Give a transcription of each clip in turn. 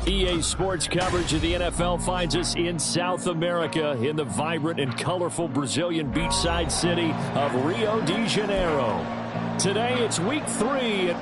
EA Sports coverage of the NFL finds us in South America in the vibrant and colorful Brazilian beachside city of Rio de Janeiro. Today it's week 3.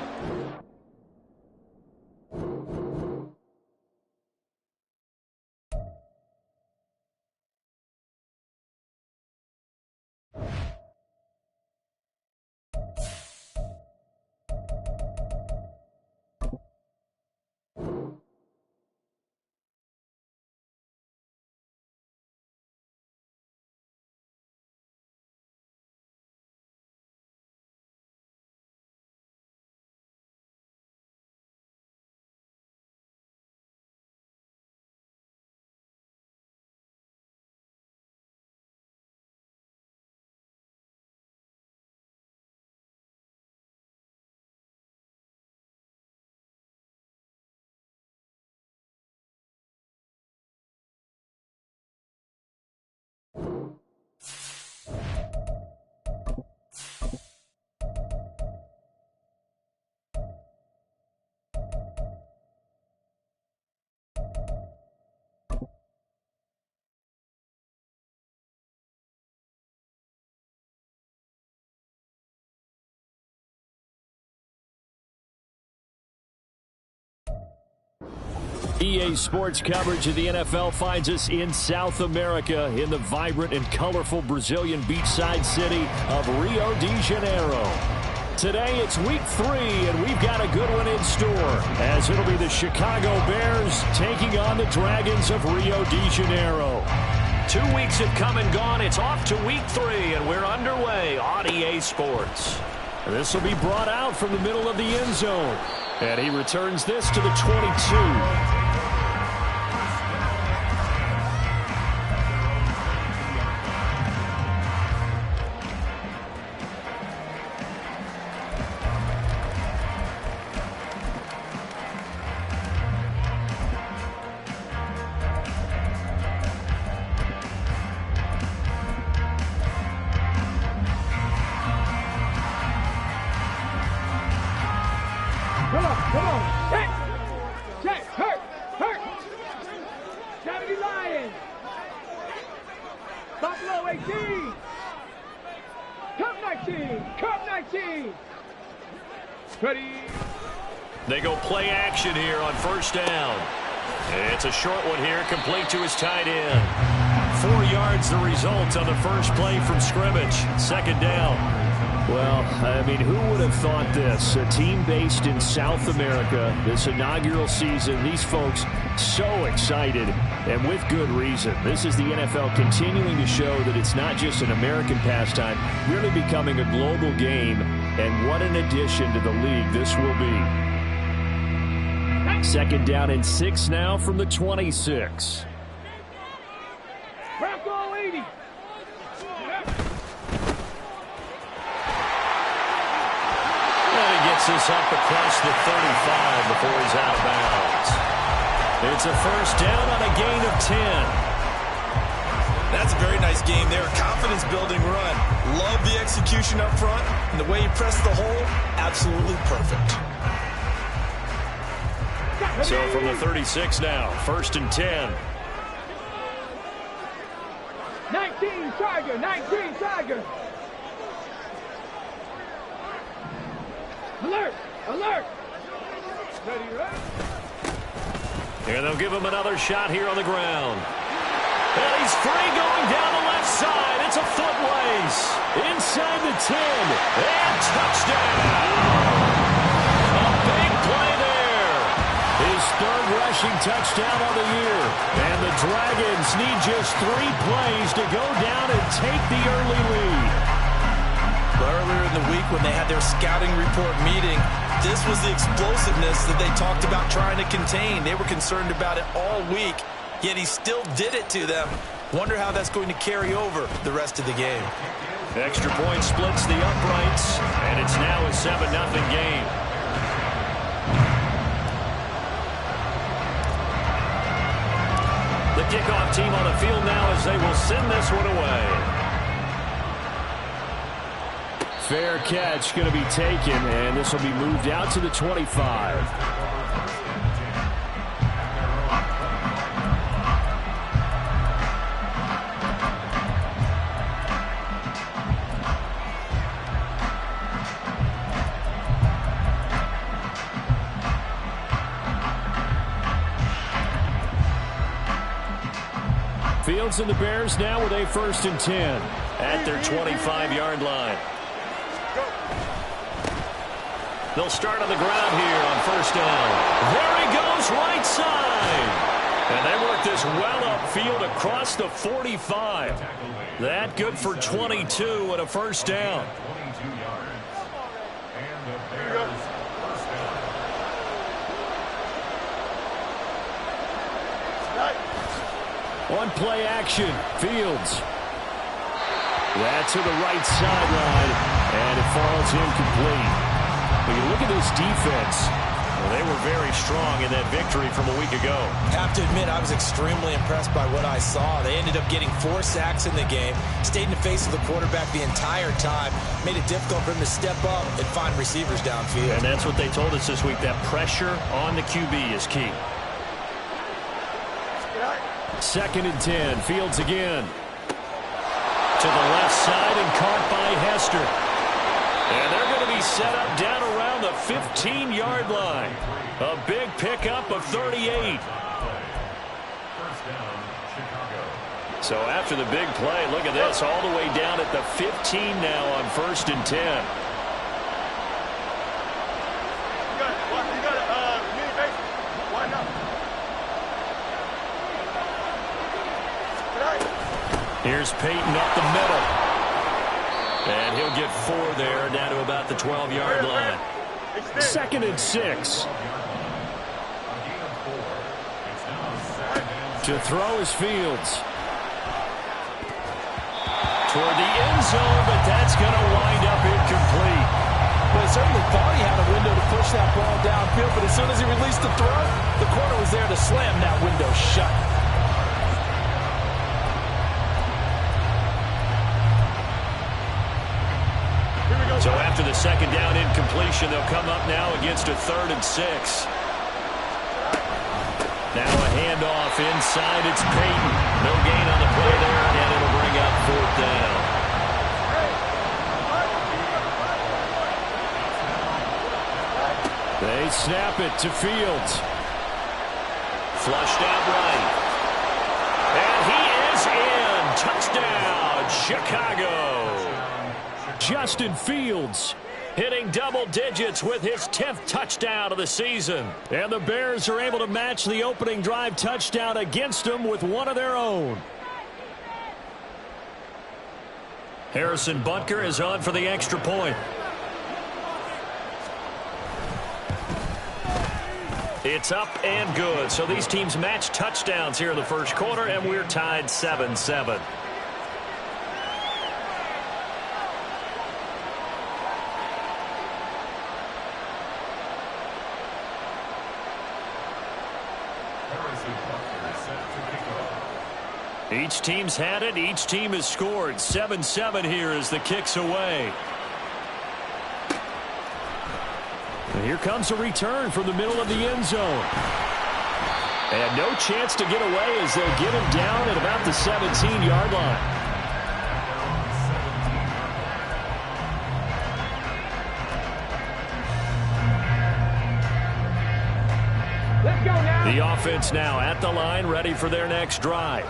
EA Sports coverage of the NFL finds us in South America in the vibrant and colorful Brazilian beachside city of Rio de Janeiro. Today it's week 3, and we've got a good one in store, as it'll be the Chicago Bears taking on the Dragons of Rio de Janeiro. 2 weeks have come and gone. It's off to week 3, and we're underway on EA Sports. This will be brought out from the middle of the end zone, and he returns this to the 22. Come on. Check. Hurt. 70 Lions. Buffalo 18. Cup 19. Ready. They go play action here on first down. It's a short one here, complete to his tight end. 4 yards the result on the first play from scrimmage. Second down. Well, I mean, who would have thought this? A team based in South America, this inaugural season, these folks so excited, and with good reason. This is the NFL continuing to show that it's not just an American pastime, really becoming a global game, and what an addition to the league this will be. Second down and 6 now from the 26. Bronco 80. This up across the 35 before he's out of bounds. It's a first down on a gain of 10. That's a very nice game there. Confidence-building run. Love the execution up front. And the way he pressed the hole, absolutely perfect. So from the 36 now, first and 10. 19 Tiger. Alert! Ready, right? And they'll give him another shot here on the ground. And he's free going down the left side. It's a foot race. Inside the 10. And touchdown. A big play there. His third rushing touchdown of the year. And the Dragons need just 3 plays to go down and take the early lead. Earlier in the week when they had their scouting report meeting. This was the explosiveness that they talked about trying to contain. They were concerned about it all week, yet he still did it to them. Wonder how that's going to carry over the rest of the game. Extra point splits the uprights, and it's now a 7-0 game. The kickoff team on the field now as they will send this one away. Fair catch going to be taken, and this will be moved out to the 25. Fields and the Bears now with a 1st and 10 at their 25-yard line. They'll start on the ground here on 1st down. There he goes, right side. And they work this well upfield across the 45. That good for 22 and a 1st down. One play action, Fields. That to the right sideline, and it falls incomplete. When you look at this defense, well, they were very strong in that victory from a week ago. Have to admit, I was extremely impressed by what I saw. They ended up getting 4 sacks in the game, stayed in the face of the quarterback the entire time, made it difficult for him to step up and find receivers downfield. And that's what they told us this week, that pressure on the QB is key. 2nd and 10, Fields again. To the left side and caught by Hester. And they're going to be set up down around the 15-yard line. A big pickup of 38. So after the big play, look at this, all the way down at the 15 now on 1st and 10. Here's Peyton up the middle. And he'll get 4 there, down to about the 12-yard line. 2nd and 6. To throw is Fields. Toward the end zone, but that's going to wind up incomplete. Well, he certainly thought he had a window to push that ball downfield, but as soon as he released the throw, the corner was there to slam that window shut. So after the 2nd down incompletion, they'll come up now against a 3rd and 6. Now a handoff inside. It's Peyton. No gain on the play there, and it'll bring up 4th down. They snap it to Fields. Flushed out right. And he is in. Touchdown, Chicago. Justin Fields hitting double digits with his 10th touchdown of the season. And the Bears are able to match the opening drive touchdown against them with one of their own. Harrison Butker is on for the extra point. It's up and good. So these teams match touchdowns here in the first quarter, and we're tied 7-7. Each team's had it. Each team has scored. 7-7 here as the kick's away. And here comes a return from the middle of the end zone. And no chance to get away as they'll get him down at about the 17-yard line. Let's go now. The offense now at the line, ready for their next drive.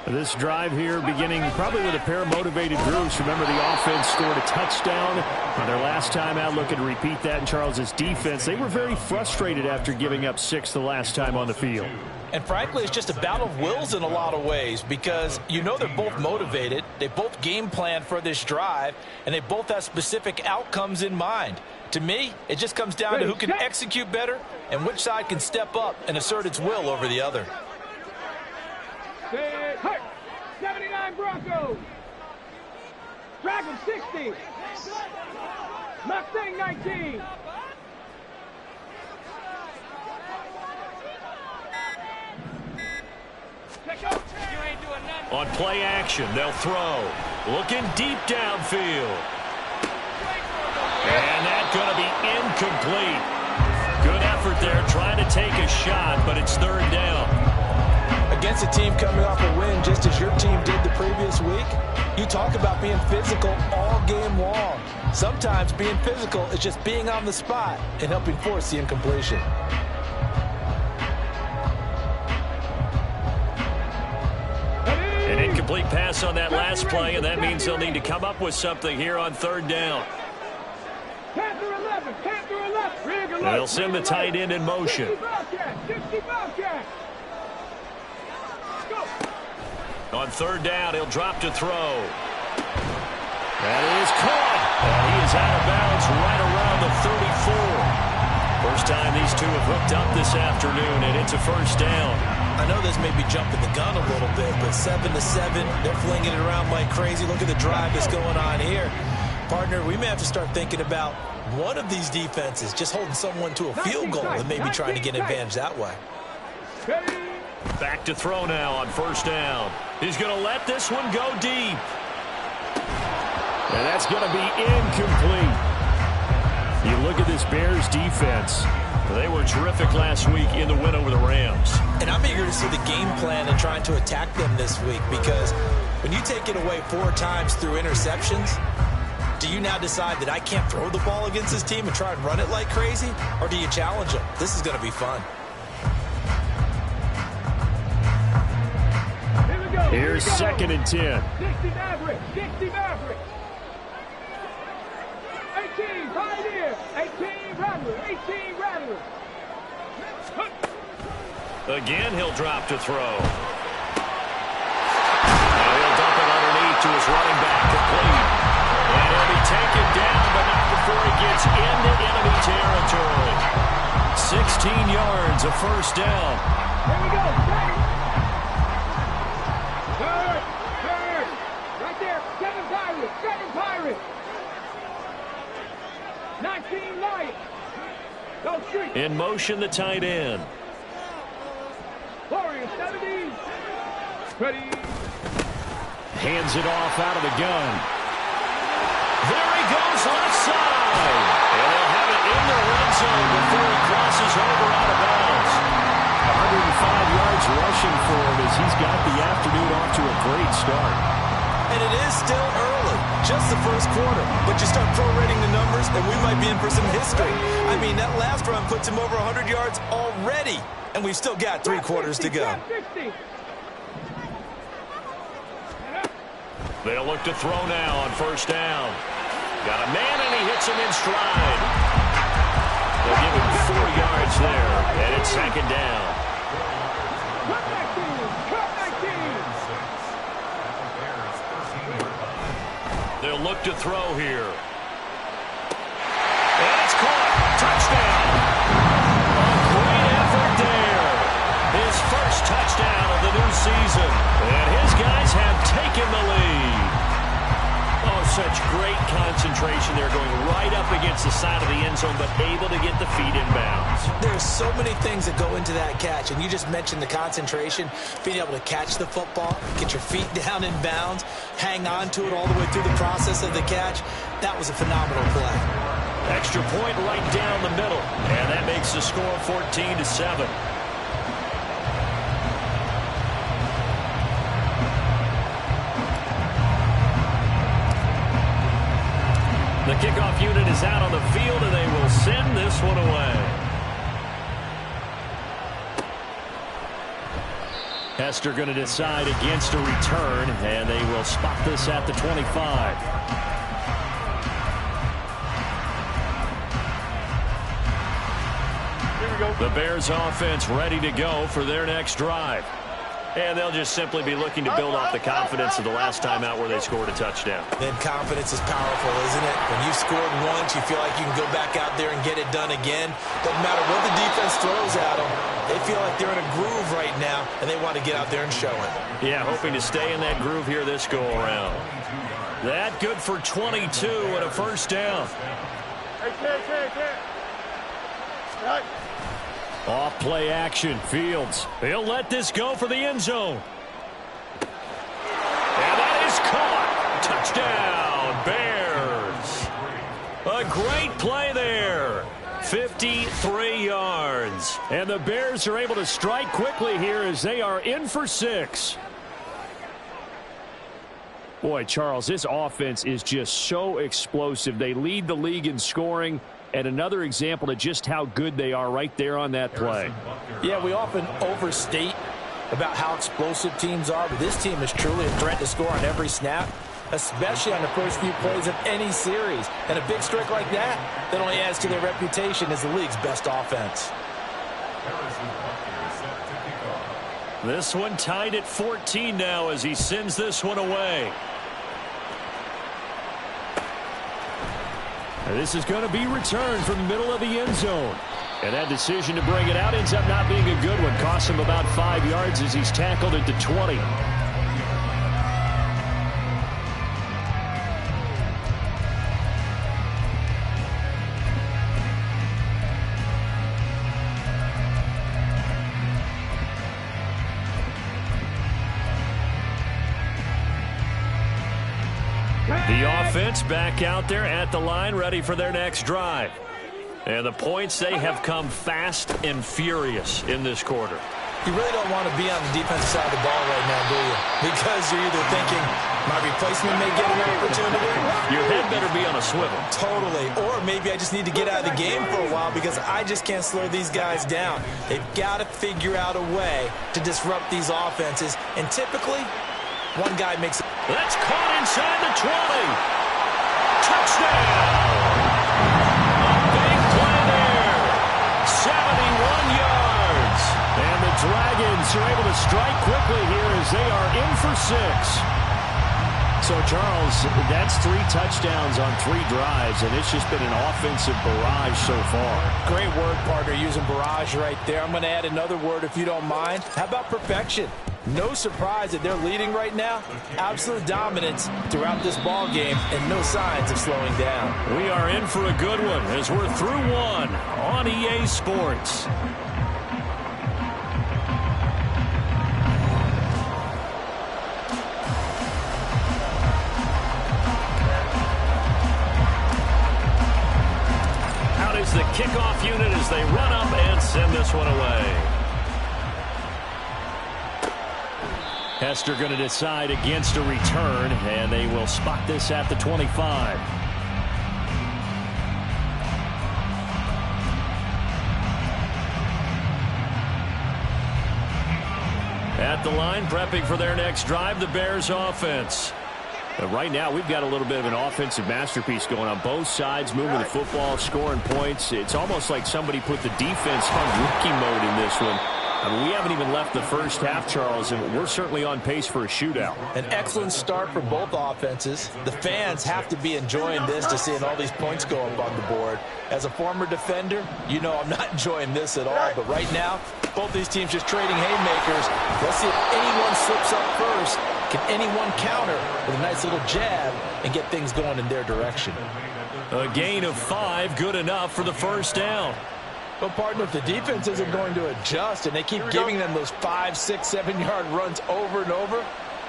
This drive here beginning probably with a pair of motivated groups. Remember, the offense scored a touchdown on their last time out. Looking to repeat that in Charles's defense. They were very frustrated after giving up 6 the last time on the field. And frankly, it's just a battle of wills in a lot of ways because you know they're both motivated. They both game plan for this drive, and they both have specific outcomes in mind. To me, it just comes down to who can execute better and which side can step up and assert its will over the other. 79 Broncos. Dragon 60. Mustang 19. On play action, they'll throw. Looking deep downfield. And that's going to be incomplete. Good effort there, trying to take a shot, but it's 3rd down. Against a team coming off a win just as your team did the previous week, you talk about being physical all game long. Sometimes being physical is just being on the spot and helping force the incompletion. An incomplete pass on that last play, and that means they'll need to come up with something here on 3rd down. Panther 11, Panther 11. And they'll send the tight end in motion. 60 Bobcat. On 3rd down, he'll drop to throw. That is caught. And he is out of bounds right around the 34. First time these two have hooked up this afternoon, and it's a 1st down. I know this may be jumping the gun a little bit, but 7-7, they're flinging it around like crazy. Look at the drive that's going on here. Partner, we may have to start thinking about one of these defenses just holding someone to a field goal and maybe trying to get an advantage that way. Back to throw now on 1st down. He's going to let this one go deep. And that's going to be incomplete. You look at this Bears defense. They were terrific last week in the win over the Rams. And I'm eager to see the game plan and trying to attack them this week because when you take it away 4 times through interceptions, do you now decide that I can't throw the ball against this team and try and run it like crazy? Or do you challenge them? This is going to be fun. Here's 2nd and 10. 60 Maverick, 60 Maverick. 18 Pioneer, 18 Rattler, 18 Rattler. Again, he'll drop to throw. And he'll dump it underneath to his running back, complete. And he'll be taken down, but not before he gets into enemy territory. 16 yards, a 1st down. Here we go, Third. Right there, 7 Pirates. 19 Lions. Go street. In motion, the tight end. Warriors, 70. Ready. Hands it off out of the gun. There he goes, left side. And they'll have it in the red zone before he crosses over out of bounds. 105 yards rushing for him as he's got the afternoon off to a great start. And it is still early, just the 1st quarter. But you start prorating the numbers, and we might be in for some history. I mean, that last run puts him over 100 yards already, and we've still got 3 quarters to go. They'll look to throw now on 1st down. Got a man, and he hits him in stride. They'll give him 4 yards there, and it's 2nd down. They'll look to throw here. And it's caught. Touchdown. A great effort there. His first touchdown of the new season. And his guys have taken the lead. Oh, such great concentration there, going right up against the side of the end zone, but able to get the feet in bounds. There's so many things that go into that catch, and you just mentioned the concentration, being able to catch the football, get your feet down in bounds, hang on to it all the way through the process of the catch. That was a phenomenal play. Extra point right down the middle, and that makes the score 14-7. The kickoff unit is out on the field, and they will send this one away. Hester going to decide against a return, and they will spot this at the 25. The Bears offense ready to go for their next drive. And they'll just simply be looking to build off the confidence of the last time out where they scored a touchdown. Then confidence is powerful, isn't it? When you've scored once, you feel like you can go back out there and get it done again. Doesn't matter what the defense throws at them. They feel like they're in a groove right now, and they want to get out there and show it. Yeah, hoping to stay in that groove here this go-around. That good for 22 and a first down. Off play action, Fields. He'll let this go for the end zone. And that is caught. Touchdown, Bears. A great play there. 53 yards. And the Bears are able to strike quickly here as they are in for 6. Boy, Charles, this offense is just so explosive. They lead the league in scoring. And another example of just how good they are right there on that play. Yeah, we often overstate about how explosive teams are, but this team is truly a threat to score on every snap, especially on the first few plays of any series. And a big strike like that only adds to their reputation as the league's best offense. This one tied at 14 now as he sends this one away. This is going to be returned from the middle of the end zone. And that decision to bring it out ends up not being a good one. Costs him about 5 yards as he's tackled at the 20. The offense back out there at the line, ready for their next drive. And the points, they have come fast and furious in this quarter. You really don't want to be on the defensive side of the ball right now, do you? Because you're either thinking, my replacement may get an opportunity. Your head better be on a swivel. Totally. Or maybe I just need to get out of the game for a while because I just can't slow these guys down. They've got to figure out a way to disrupt these offenses. And typically, one guy makes it. That's caught inside the 20. Touchdown. Big play there. 71 yards. And the Dragons are able to strike quickly here as they are in for 6. So, Charles, that's 3 touchdowns on 3 drives, and it's just been an offensive barrage so far. Great word, partner, using barrage right there. I'm going to add another word if you don't mind. How about perfection? No surprise that they're leading right now. Absolute dominance throughout this ball game and no signs of slowing down. We are in for a good one as we're through 1 on EA Sports. Out is the kickoff unit as they run up and send this one away. Hester going to decide against a return, and they will spot this at the 25. At the line, prepping for their next drive, the Bears offense. But right now, we've got a little bit of an offensive masterpiece going on both sides, moving the football, scoring points. It's almost like somebody put the defense on rookie mode in this one. I mean, we haven't even left the first half, Charles, and we're certainly on pace for a shootout. An excellent start for both offenses. The fans have to be enjoying this to seeing all these points go up on the board. As a former defender, you know I'm not enjoying this at all. But right now, both these teams just trading haymakers. Let's see if anyone slips up first. Can anyone counter with a nice little jab and get things going in their direction? A gain of 5, good enough for the first down. But, partner, if the defense isn't going to adjust and they keep giving them those 5, 6, 7-yard runs over and over,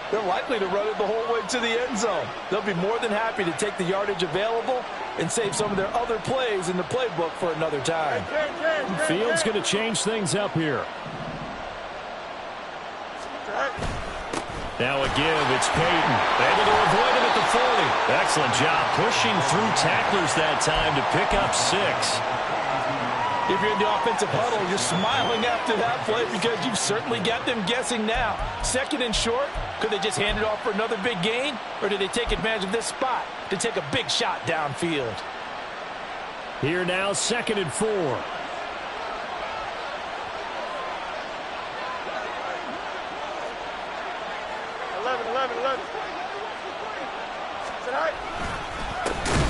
they're likely to run it the whole way to the end zone. They'll be more than happy to take the yardage available and save some of their other plays in the playbook for another time. Fields going to change things up here. Now a give, it's Payton. Able to avoid him at the 40. Excellent job pushing through tacklers that time to pick up 6. If you're in the offensive huddle, you're smiling after that play because you've certainly got them guessing now. Second and short, could they just hand it off for another big gain? Or do they take advantage of this spot to take a big shot downfield? Here now, 2nd and 4. 11, 11. Is it all right?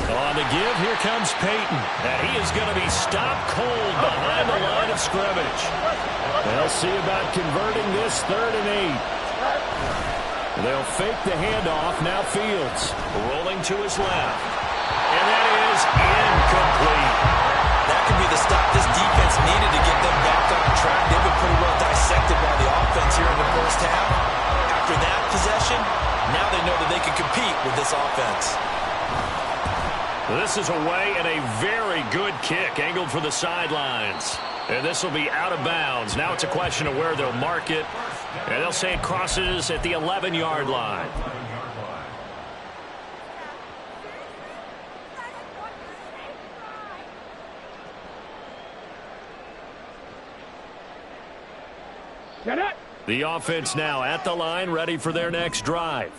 On the give, here comes Peyton. And he is going to be stopped cold behind the line of scrimmage. They'll see about converting this 3rd and 8. They'll fake the handoff. Now Fields rolling to his left. And that is incomplete. That could be the stop this defense needed to get them back on track. They've been pretty well dissected by the offense here in the first half. After that possession, now they know that they can compete with this offense. This is away and a very good kick angled for the sidelines. And this will be out of bounds. Now it's a question of where they'll mark it. And they'll say it crosses at the 11-yard line. The offense now at the line, ready for their next drive.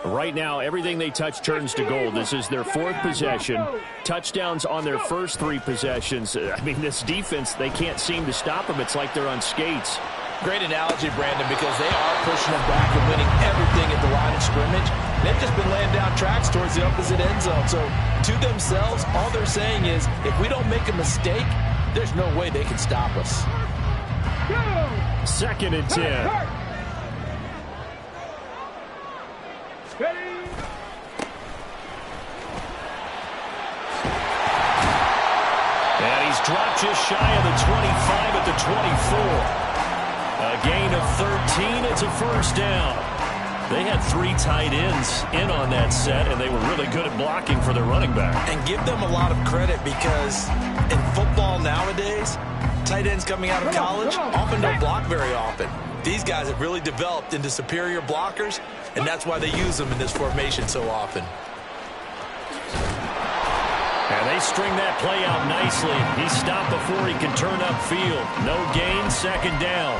Right now, everything they touch turns to gold. This is their 4th possession. Touchdowns on their first 3 possessions. I mean, this defense, they can't seem to stop them. It's like they're on skates. Great analogy, Brandon, because they are pushing them back and winning everything at the line of scrimmage. They've just been laying down tracks towards the opposite end zone. So, to themselves, all they're saying is, if we don't make a mistake, there's no way they can stop us. 2nd and 10. And he's dropped just shy of the 25 at the 24. A gain of 13. It's a first down. They had 3 tight ends in on that set, and they were really good at blocking for their running back. And give them a lot of credit because in football nowadays, tight ends coming out of college often don't block very often. These guys have really developed into superior blockers, and that's why they use them in this formation so often. And they string that play out nicely. He stopped before he can turn upfield. No gain, 2nd down.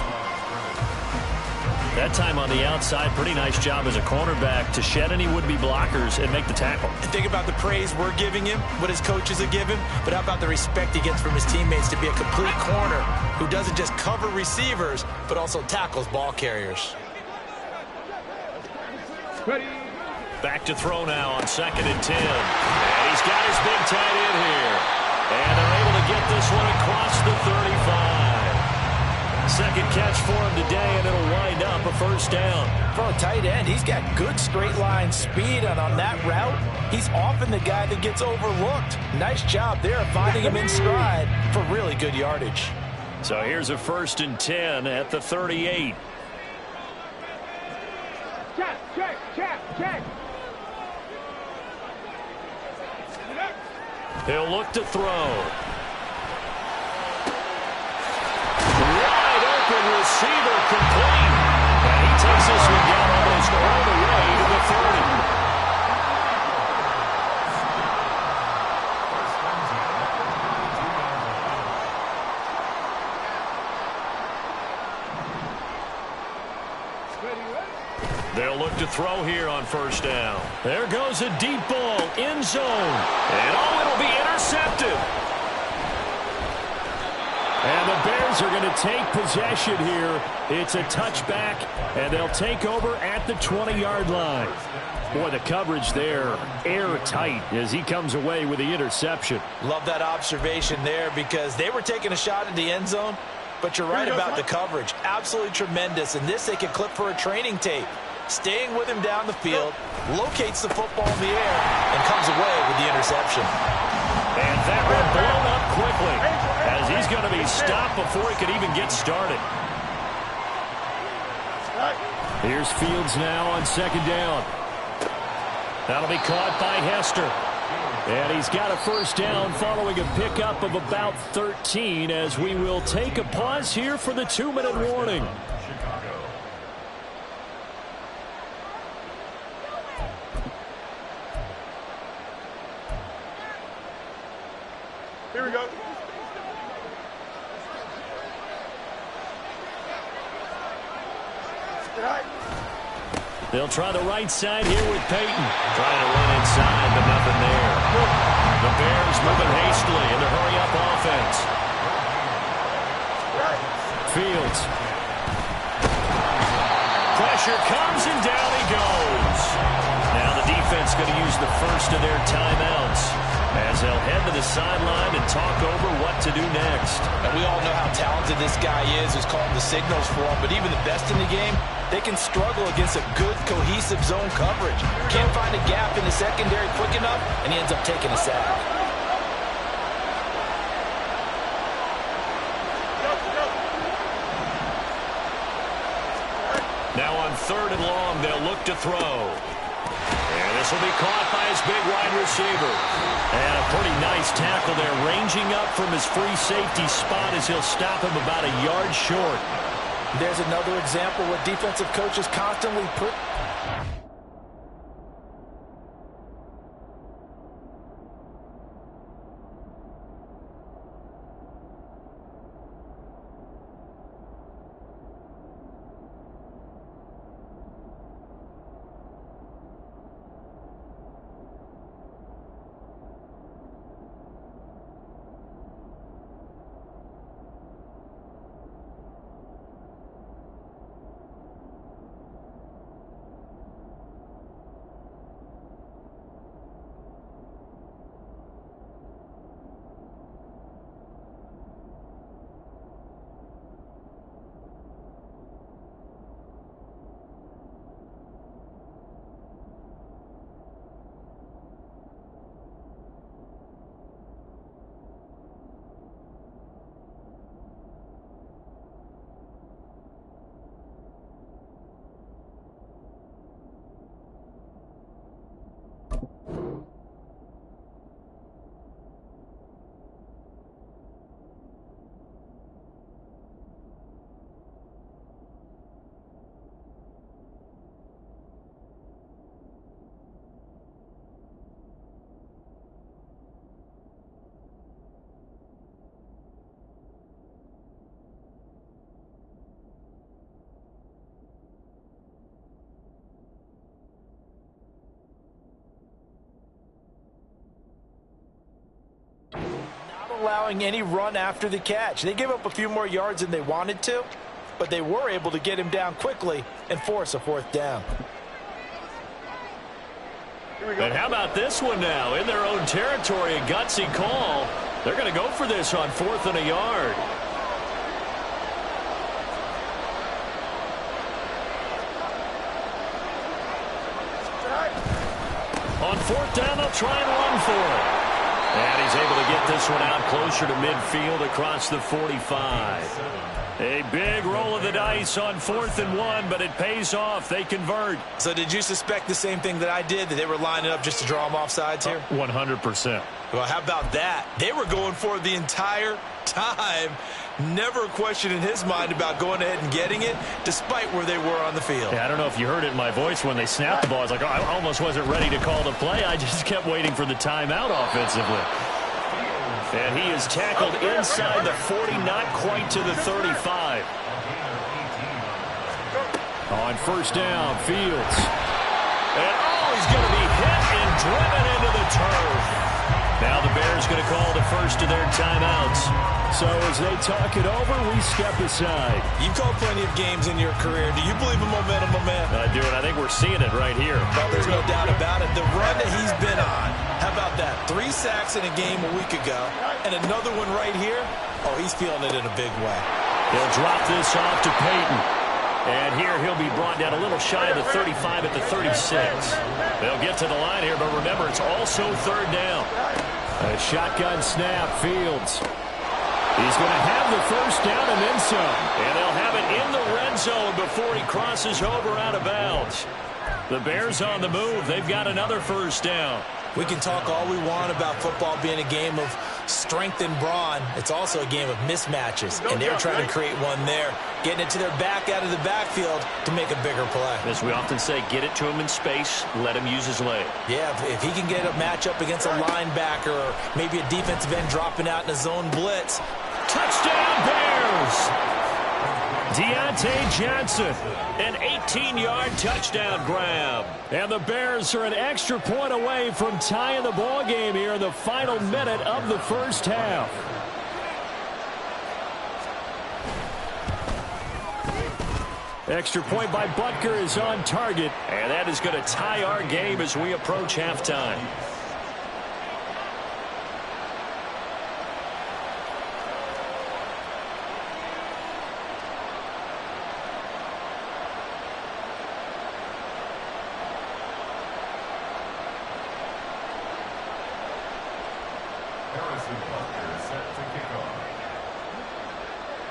That time on the outside, pretty nice job as a cornerback to shed any would-be blockers and make the tackle. And think about the praise we're giving him, what his coaches are giving, but how about the respect he gets from his teammates to be a complete corner who doesn't just cover receivers, but also tackles ball carriers. Back to throw now on 2nd and 10. And he's got his big tight end here. And they're able to get this one across the 35. 2nd catch for him today, and it'll wind up a first down. For a tight end, he's got good straight line speed, and on that route, he's often the guy that gets overlooked. Nice job there finding him in stride for really good yardage. So here's a 1st and 10 at the 38. Check. He'll look to throw. Wide open receiver complete. And he takes this one down almost all the way to the 30. They'll look to throw here on first down. There goes a deep ball, end zone. And it'll be intercepted. And the Bears are going to take possession here. It's a touchback, and they'll take over at the 20-yard line. Boy, the coverage there, airtight as he comes away with the interception. Love that observation there because they were taking a shot at the end zone, but you're right about the coverage. Absolutely tremendous, and this they can clip for a training tape. Staying with him down the field, locates the football in the air, and comes away with the interception. And that one blown up quickly as he's going to be stopped before he could even get started. Here's Fields now on 2nd down. That'll be caught by Hester. And he's got a first down following a pickup of about 13 as we will take a pause here for the 2-minute warning. Here we go. They'll try the right side here with Peyton. Trying to run inside, but nothing there. The Bears moving hastily in the hurry-up offense. Fields. Pressure comes, and down he goes. Now the defense going to use the first of their timeouts as they'll head to the sideline and talk over what to do next. And we all know how talented this guy is who's calling the signals for him, but even the best in the game, they can struggle against a good, cohesive zone coverage. Can't find a gap in the secondary quick enough, and he ends up taking a sack. Now on 3rd and long, they'll look to throw. And this will be caught by his big wide receiver. And a pretty nice tackle there, ranging up from his free safety spot as he'll stop him about a yard short. There's another example where defensive coaches constantly put... allowing any run after the catch. They gave up a few more yards than they wanted to, but they were able to get him down quickly and force a 4th down. And how about this one now? In their own territory, a gutsy call. They're going to go for this on 4th and a yard. On 4th down, they'll try and run for it. And he's able to get this one out closer to midfield across the 45. A big roll of the dice on 4th and 1, but it pays off. They convert. So did you suspect the same thing that I did, that they were lining up just to draw them off sides here? 100%. Well, how about that? They were going for it the entire time. Never a question in his mind about going ahead and getting it, despite where they were on the field. Yeah, I don't know if you heard it in my voice when they snapped the ball. I was like, oh, I almost wasn't ready to call the play. I just kept waiting for the timeout offensively. And he is tackled inside the 40, not quite to the 35. On 1st down, Fields. And, he's going to be hit and driven into the turf. Now the Bears going to call the first of their timeouts. So as they talk it over, we step aside. You've called plenty of games in your career. Do you believe in momentum, my man? I do, and I think we're seeing it right here. Well, there's no doubt about it. The run that he's been on, how about that? 3 sacks in a game a week ago, and another one right here. Oh, he's feeling it in a big way. He'll drop this off to Peyton. And here he'll be brought down a little shy of the 35 at the 36. They'll get to the line here, but remember, it's also 3rd down. A shotgun snap, Fields. He's going to have the 1st down and then some. And they'll have it in the red zone before he crosses over out of bounds. The Bears on the move. They've got another 1st down. We can talk all we want about football being a game of strength and brawn. It's also a game of mismatches, and they're trying to create one there, getting it to their back out of the backfield to make a bigger play. As we often say, get it to him in space, let him use his leg. Yeah, if he can get a matchup against a linebacker or maybe a defensive end dropping out in a zone blitz. Touchdown, Bears! Deontay Johnson, an 18-yard touchdown grab. And the Bears are an extra point away from tying the ball game here in the final minute of the first half. Extra point by Butker is on target, and that is going to tie our game as we approach halftime.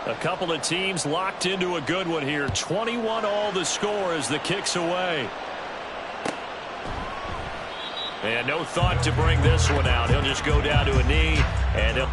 A couple of teams locked into a good one here. 21 all the score as the kick's away. And no thought to bring this one out. He'll just go down to a knee, and he'll...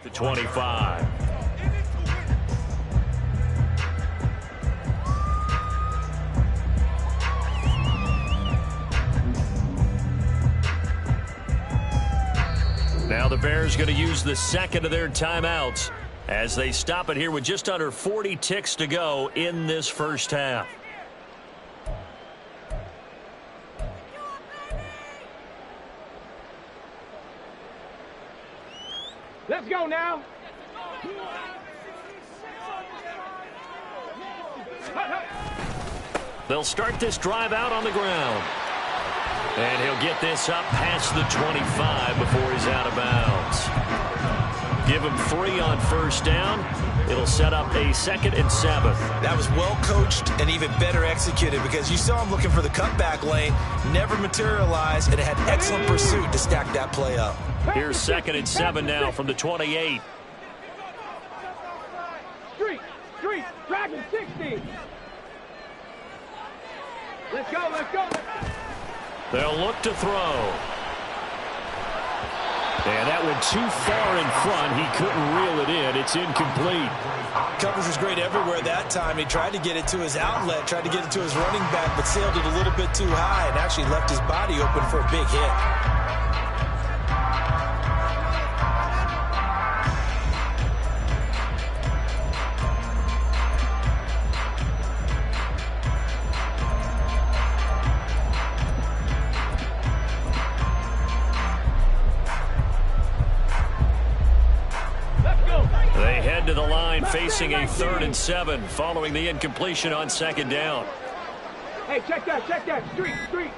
The 25. Now the Bears going to use the second of their timeouts as they stop it here with just under 40 ticks to go in this first half. Let's go now. They'll start this drive out on the ground. And he'll get this up past the 25 before he's out of bounds. Give him 3 on first down. It'll set up a 2nd and 7. That was well coached and even better executed because you saw him looking for the cutback lane, never materialized, and it had excellent pursuit to stack that play up. Here's 2nd and 7 now from the 28. Street, Dragon 60. Let's go. They'll look to throw. And that went too far in front. He couldn't reel it in. It's incomplete. Coverage was great everywhere that time. He tried to get it to his outlet, tried to get it to his running back, but sailed it a little bit too high and actually left his body open for a big hit. To the line facing a 3rd and 7 following the incompletion on 2nd down. Hey, check that. Street.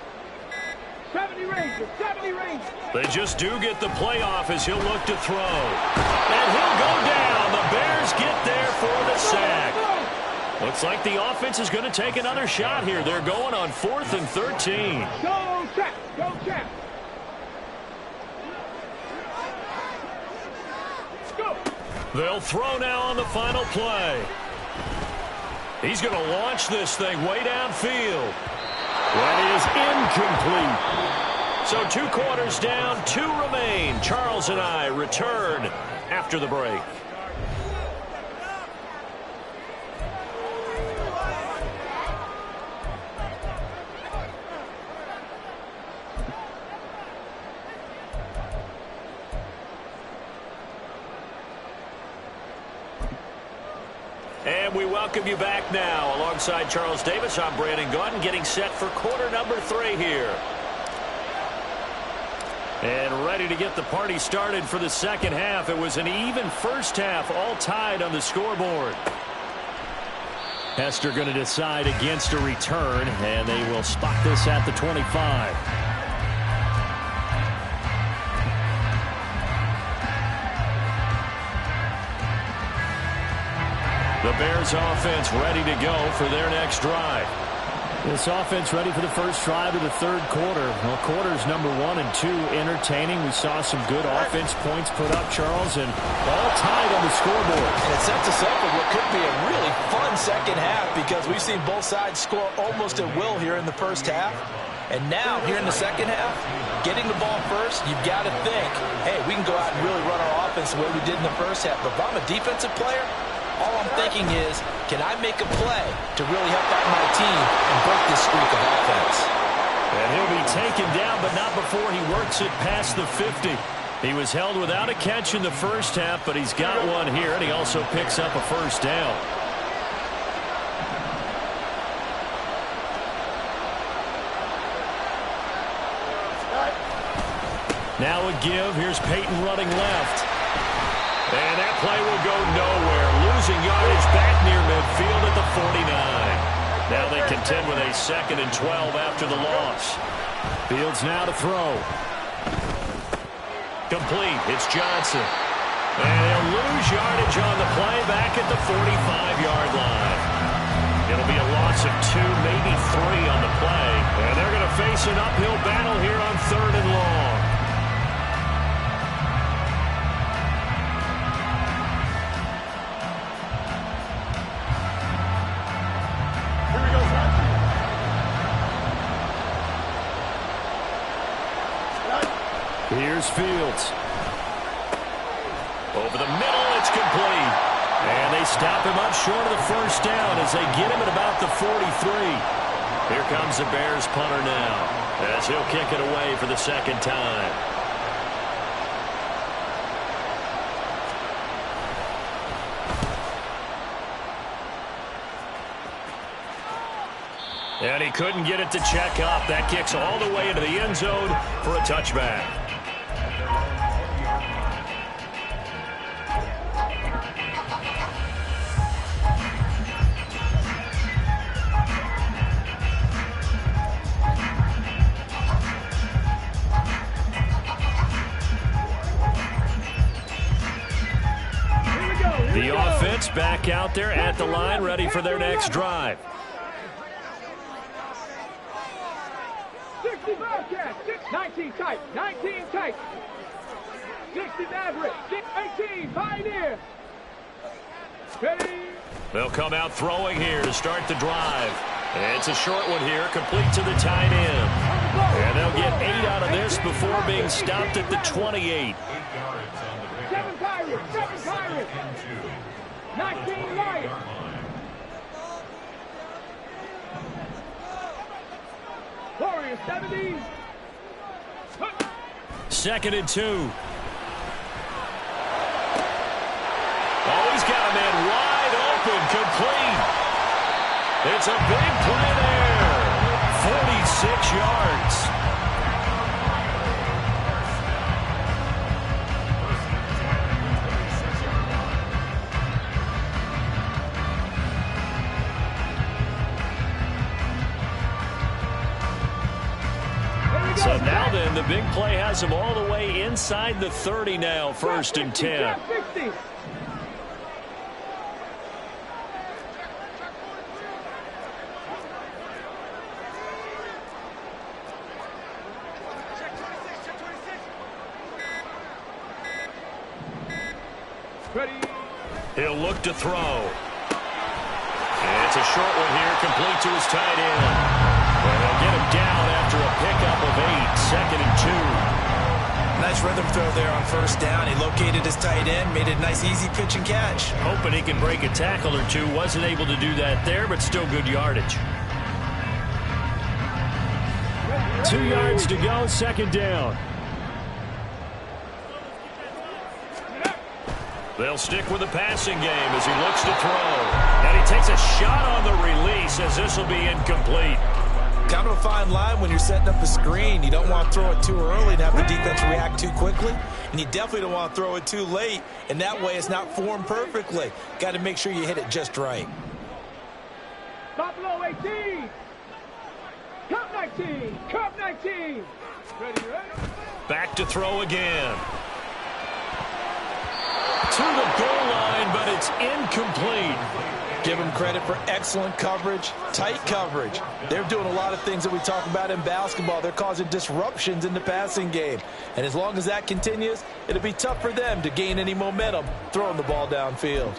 70 range. They just do get the playoff as he'll look to throw. And he'll go down. The Bears get there for the sack. Looks like the offense is going to take another shot here. They're going on 4th and 13. Go, Champ. They'll throw now on the final play. He's going to launch this thing way downfield. That is incomplete. So 2 quarters down, 2 remain. Charles and I return after the break. we welcome you back now. Alongside Charles Davis, I'm Brandon Gunn, getting set for quarter number 3 here. And ready to get the party started for the second half. It was an even first half, all tied on the scoreboard. Hester going to decide against a return, and they will spot this at the 25. The Bears offense ready to go for their next drive. This offense ready for the first drive of the third quarter. Well, quarters number 1 and 2 entertaining. We saw some good offense points put up, Charles, and all tied on the scoreboard. And it sets us up for what could be a really fun second half because we've seen both sides score almost at will here in the first half. And now, here in the second half, getting the ball first, you've got to think, hey, we can go out and really run our offense the way we did in the first half. But if I'm a defensive player, all I'm thinking is, can I make a play to really help out my team and break this streak of offense? And he'll be taken down, but not before he works it past the 50. He was held without a catch in the first half, but he's got one here, and he also picks up a first down. Now a give. Here's Peyton running left. And that play will go nowhere. Losing yardage back near midfield at the 49. Now they contend with a 2nd and 12 after the loss. Fields now to throw. Complete. It's Johnson. And he'll lose yardage on the play back at the 45-yard line. It'll be a loss of 2, maybe 3 on the play. And they're going to face an uphill battle here on 3rd and long. Here's Fields. Over the middle, it's complete. And they stop him up short of the first down as they get him at about the 43. Here comes the Bears punter now as he'll kick it away for the second time. And he couldn't get it to check up. That kicks all the way into the end zone for a touchback. The offense back out there at the line, ready for their next drive. 65 catch, 19 tight, 19 tight. 60 average, 18, pioneer. Ready. They'll come out throwing here to start the drive. It's a short one here, complete to the tight end. And they'll get 8 out of this before being stopped at the 28. 7 Pirates, 19 Lions. Warriors, 70. 2nd and 2. Oh, he's got a man wide open, complete. It's a big play there. 46 yards. So now then, the big play has him all the way inside the 30 now, 1st and 10. He'll look to throw. And it's a short one here, complete to his tight end. And they'll get him down after a pickup of 8, 2nd and 2. Nice rhythm throw there on 1st down. He located his tight end, made it a nice easy pitch and catch. Hoping he can break a tackle or two. Wasn't able to do that there, but still good yardage. 2 yards to go, 2nd down. They'll stick with the passing game as he looks to throw. And he takes a shot on the release as this will be incomplete. Kind of a fine line when you're setting up a screen. You don't want to throw it too early and have the defense react too quickly. And you definitely don't want to throw it too late. And that way it's not formed perfectly. Got to make sure you hit it just right. Buffalo 18. Cup 19. Cup 19. Ready? Back to throw again. To the goal line, but it's incomplete. Give them credit for excellent coverage, tight coverage. They're doing a lot of things that we talk about in basketball. They're causing disruptions in the passing game. And as long as that continues, it'll be tough for them to gain any momentum throwing the ball downfield.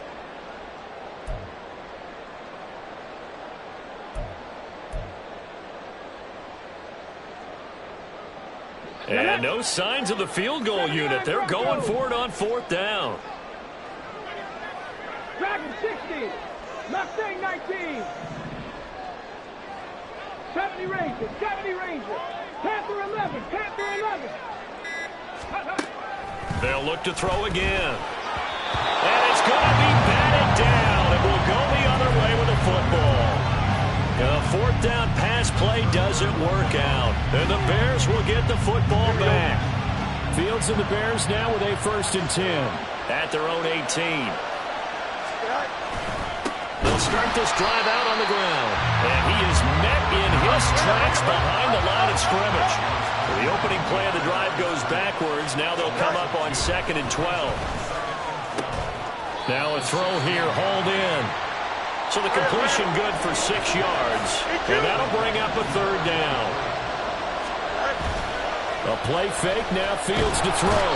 And no signs of the field goal unit. They're going for it on fourth down. Dragon 60. Mustang 19. 70 Rangers. 70 Rangers. Panther 11. Panther 11. They'll look to throw again. And it's going to be batted down. It will go the other way with the football. A fourth down pass play doesn't work out. And the Bears will get the football back. Fields and the Bears now with a 1st and 10 at their own 18. They'll start this drive out on the ground. And he is met in his tracks behind the line of scrimmage. The opening play of the drive goes backwards. Now they'll come up on 2nd and 12. Now a throw here, hauled in. So the completion good for 6 yards. And that'll bring up a 3rd down. A play fake, now Fields to throw.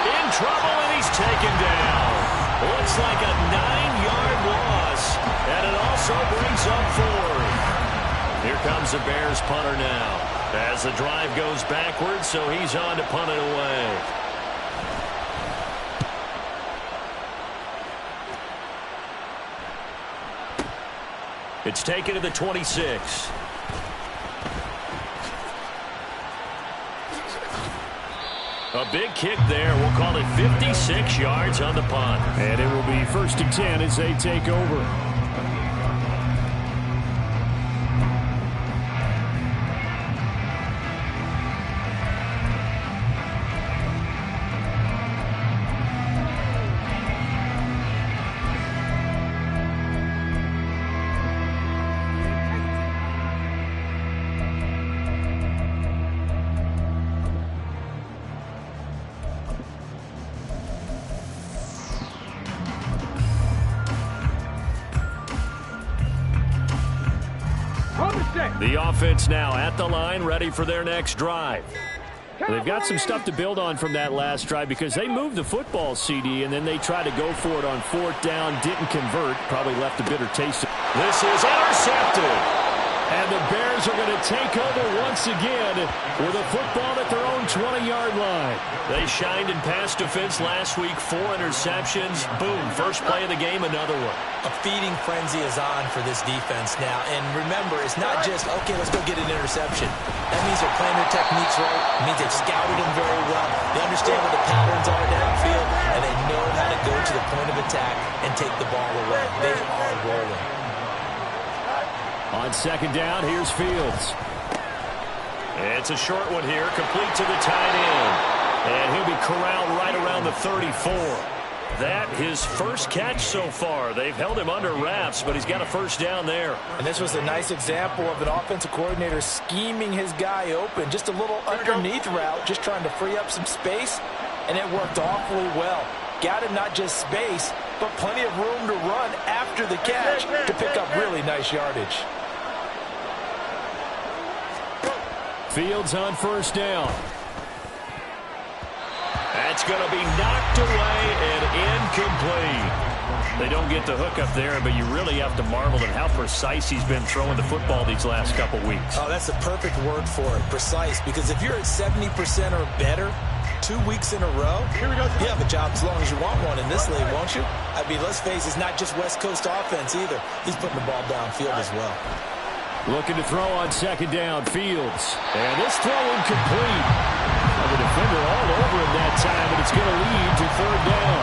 In trouble, and he's taken down. Looks like a 9-yard loss. And it also brings up 4th. Here comes the Bears punter now. As the drive goes backwards, so he's on to punt it away. It's taken to the 26. A big kick there. We'll call it 56 yards on the punt. And it will be 1st and 10 as they take over. The offense now at the line, ready for their next drive. They've got some stuff to build on from that last drive because they moved the football, CD, and then they tried to go for it on 4th down, didn't convert, probably left a bitter taste. This is intercepted. And the Bears are going to take over once again with a football at their own 20-yard line. They shined in pass defense last week, 4 interceptions. Boom, first play of the game, another one. A feeding frenzy is on for this defense now. And remember, it's not just, okay, let's go get an interception. That means they're playing their techniques right. It means they've scouted them very well. They understand what the patterns are downfield, and they know how to go to the point of attack and take the ball away. They are rolling. On 2nd down, here's Fields. It's a short one here, complete to the tight end. And he'll be corralled right around the 34. That his first catch so far. They've held him under wraps, but he's got a 1st down there. And this was a nice example of an offensive coordinator scheming his guy open. Just a little underneath route, just trying to free up some space, and it worked awfully well. Got him not just space, but plenty of room to run after the catch to pick up really nice yardage. Fields on 1st down. That's going to be knocked away and incomplete. They don't get the hook up there, but you really have to marvel at how precise he's been throwing the football these last couple weeks. Oh, that's the perfect word for it, precise, because if you're at 70% or better 2 weeks in a row, you have a job as long as you want one in this league, won't you? I mean, let's face it, it's not just West Coast offense either. He's putting the ball downfield as well. Looking to throw on 2nd down, Fields. And this throw incomplete. The defender all over him that time, and it's going to lead to 3rd down.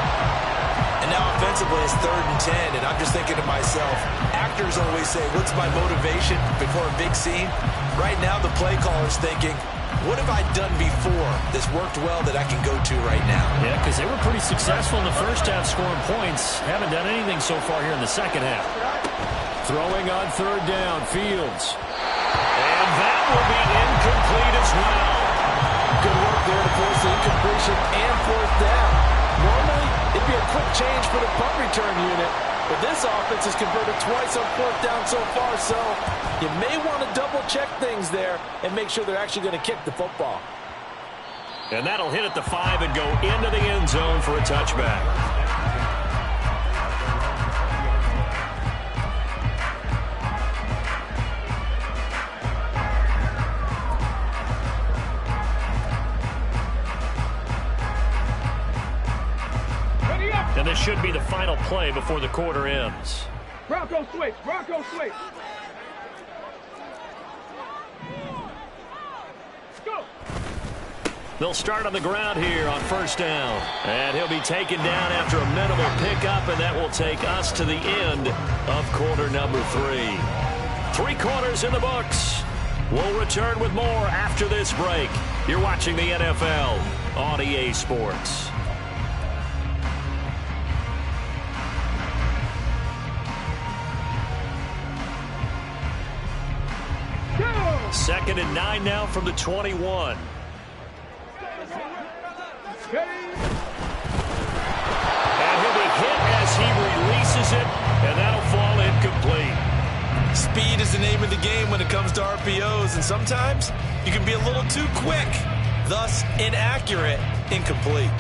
And And now offensively it's 3rd and 10, and I'm just thinking to myself, actors always say, what's my motivation before a big scene? Right now the play caller's thinking, what have I done before that's worked well that I can go to right now? Yeah, because they were pretty successful in the first half scoring points. Haven't done anything so far here in the second half. Throwing on 3rd down, Fields. And that will be incomplete as well. Good work there to force the incompletion and 4th down. Normally, it'd be a quick change for the punt return unit, but this offense has converted twice on 4th down so far, so you may want to double-check things there and make sure they're actually going to kick the football. And that'll hit at the 5 and go into the end zone for a touchback. And this should be the final play before the quarter ends. Bronco switch. Bronco switch. Go. They'll start on the ground here on 1st down. And he'll be taken down after a minimal pickup, and that will take us to the end of quarter number 3. 3 quarters in the books. We'll return with more after this break. You're watching the NFL on EA Sports. Second and 9 now from the 21. And he'll be hit as he releases it, and that'll fall incomplete. Speed is the name of the game when it comes to RPOs, and sometimes you can be a little too quick, thus inaccurate, incomplete.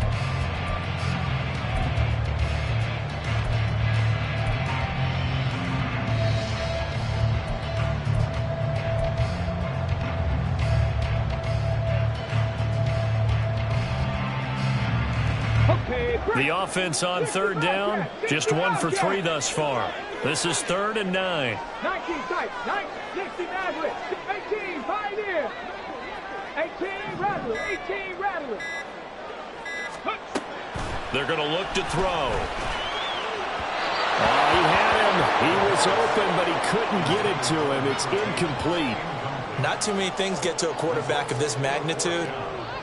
The offense on 3rd down, just 1 for 3 thus far. This is 3rd and 9. 19 tight, 60 Nazareth, 18 Pioneer, 18 Rattler, 18 Rattler. They're going to look to throw. He had him. He was open, but he couldn't get it to him. It's incomplete. Not too many things get to a quarterback of this magnitude,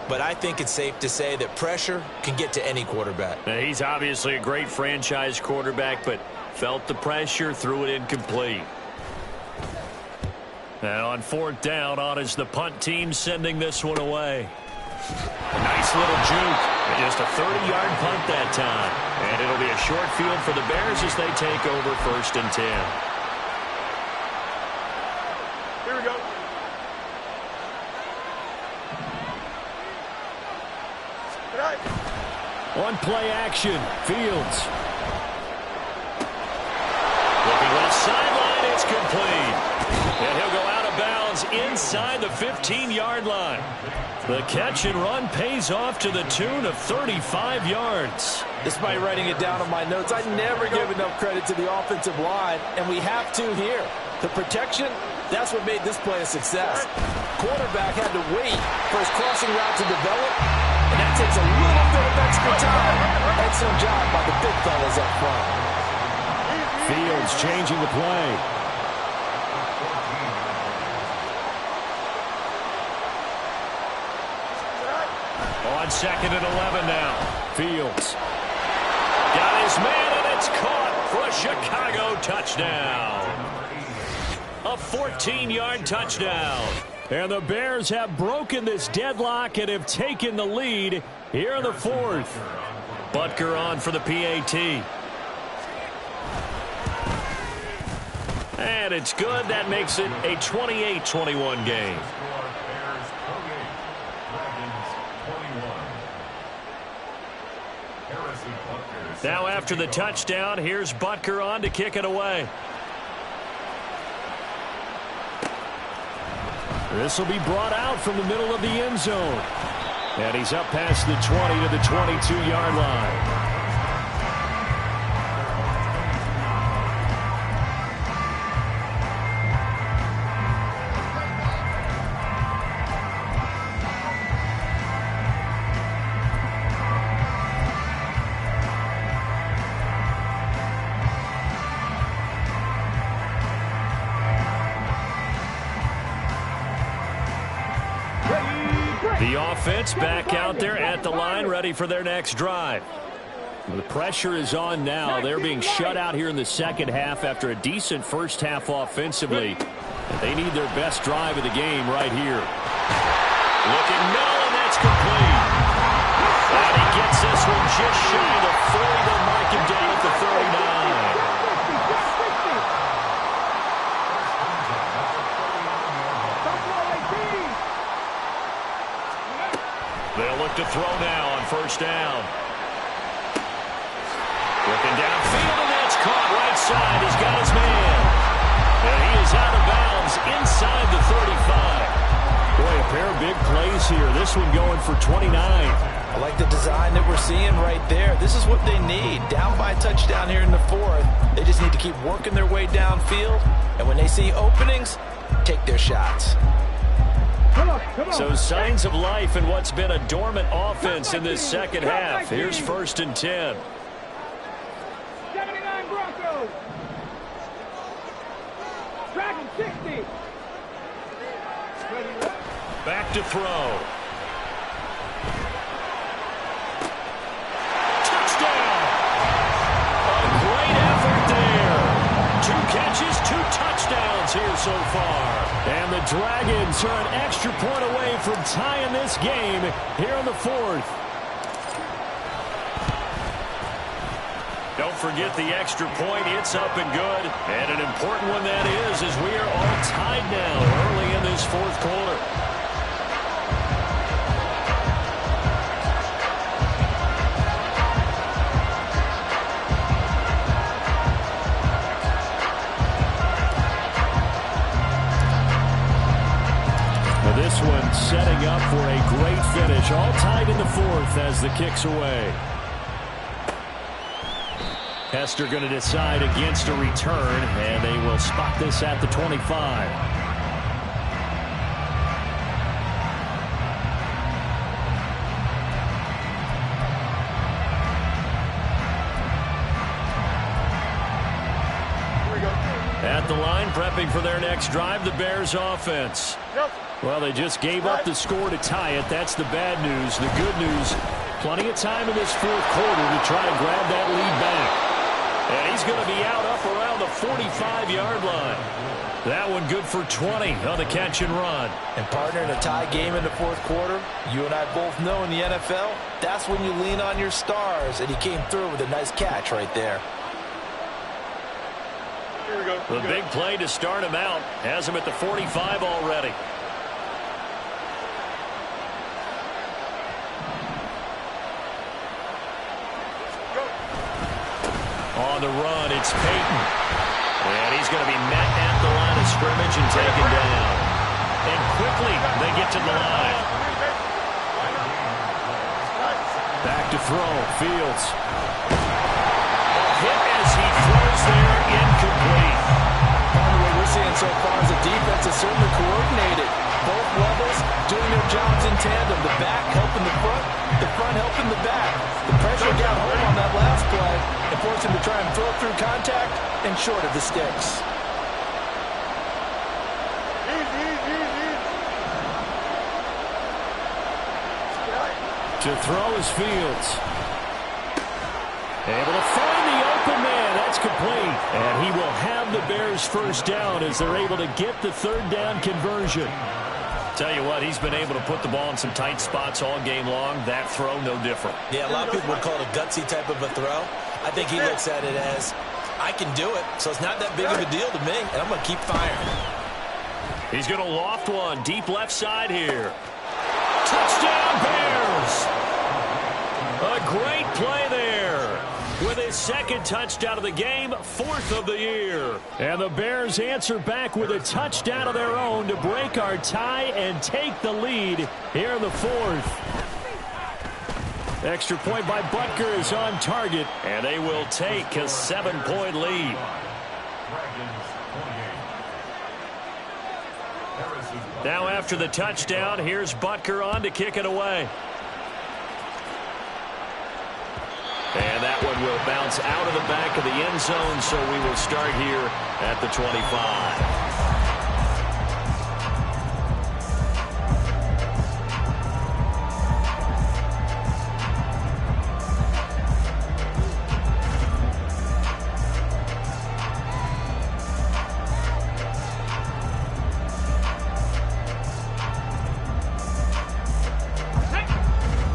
but I think it's safe to say that pressure can get to any quarterback. Now, he's obviously a great franchise quarterback, but felt the pressure, threw it incomplete. Now on 4th down, on is the punt team sending this one away. Nice little juke. Just a 30-yard punt that time. And it'll be a short field for the Bears as they take over 1st and 10. Here we go. On play action, Fields. Looking left sideline, it's complete. And he'll go out of bounds inside the 15-yard line. The catch and run pays off to the tune of 35 yards. Despite writing it down on my notes, I never give enough credit to the offensive line, and we have to here. The protection, that's what made this play a success. Quarterback had to wait for his crossing route to develop, and that takes a little bit of extra time. Excellent job by the big fellas up front. Fields changing the play. On 2nd and 11 now. Fields. Got his man, and it's caught for a Chicago touchdown. A 14-yard touchdown. And the Bears have broken this deadlock and have taken the lead here in the 4th. Butker on for the PAT. And it's good. That makes it a 28-21 game. Now after the touchdown, here's Butker on to kick it away. This will be brought out from the middle of the end zone. And he's up past the 20 to the 22-yard line. The offense back out there at the line, ready for their next drive. The pressure is on now. They're being shut out here in the second half after a decent first half offensively. They need their best drive of the game right here. Looking middle, and that's complete. And he gets this one just shy of the 40. They'll mark him down at the 39. They'll look to throw now on first down. Looking downfield, and that's caught right side. He's got his man. And he is out of bounds inside the 35. Boy, a pair of big plays here. This one going for 29. I like the design that we're seeing right there. This is what they need. Down by a touchdown here in the fourth. They just need to keep working their way downfield. And when they see openings, take their shots. Come on. So signs of life in what's been a dormant offense in this second half. Here's 1st and 10. 79 Broncos. Dragon 60. Back to throw. Touchdown! A great effort there. 2 catches, 2 touchdowns here so far. And the Dragons are an extra point away from tying this game here in the 4th. Don't forget the extra point. It's up and good. And an important one that is, as we are all tied now early in this 4th quarter. This one setting up for a great finish. All tied in the 4th as the kick's away. Hester going to decide against a return, and they will spot this at the 25. At the line, prepping for their next drive, the Bears offense. Well, they just gave up the score to tie it. That's the bad news. The good news, plenty of time in this 4th quarter to try and grab that lead back. And he's going to be out up around the 45-yard line. That one good for 20 on the catch and run. And partner, in a tie game in the 4th quarter, you and I both know in the NFL, that's when you lean on your stars. And he came through with a nice catch right there. Here we go. The big play to start him out has him at the 45 already. On the run, it's Peyton. And he's going to be met at the line of scrimmage and taken down. And quickly, they get to the line. Back to throw, Fields. A hit as he throws there, incomplete. What we're seeing so far is the defense is certainly coordinated. Both levels doing their jobs in tandem. The back helping the front helping the back. The pressure got home on that last play and forced him to try and throw through contact and short of the sticks. To throw is Fields. Able to find the open man. That's complete. And he will have the Bears first down as they're able to get the 3rd down conversion. Tell you what, he's been able to put the ball in some tight spots all game long. That throw, no different. Yeah, a lot of people would call it a gutsy type of a throw. I think he looks at it as, I can do it, so it's not that big of a deal to me, and I'm going to keep firing. He's going to loft one deep left side here. Touchdown, Bears! A great play there. With his 2nd touchdown of the game, 4th of the year. And the Bears answer back with a touchdown of their own to break our tie and take the lead here in the 4th. Extra point by Butker is on target, and they will take a 7-point lead. Now after the touchdown, here's Butker on to kick it away. And that one will bounce out of the back of the end zone, so we will start here at the 25.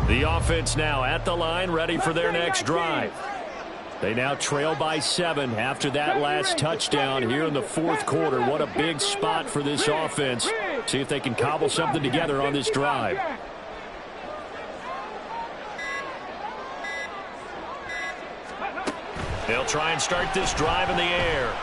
The offense now at the line, ready for their next drive. They now trail by 7 after that last touchdown here in the fourth quarter. What a big spot for this offense. See if they can cobble something together on this drive. They'll try and start this drive in the air.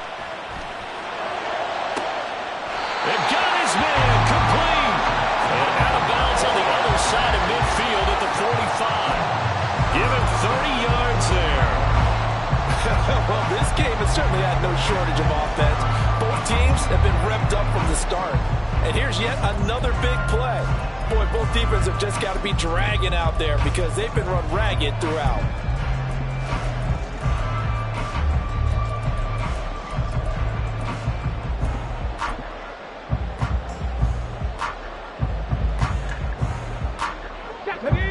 They've got his man complete. And out of bounds on the other side of midfield at the 45. Give him 30 yards there. Well, this game has certainly had no shortage of offense. Both teams have been revved up from the start. And here's yet another big play. Boy, both defenses have just got to be dragging out there because they've been run ragged throughout.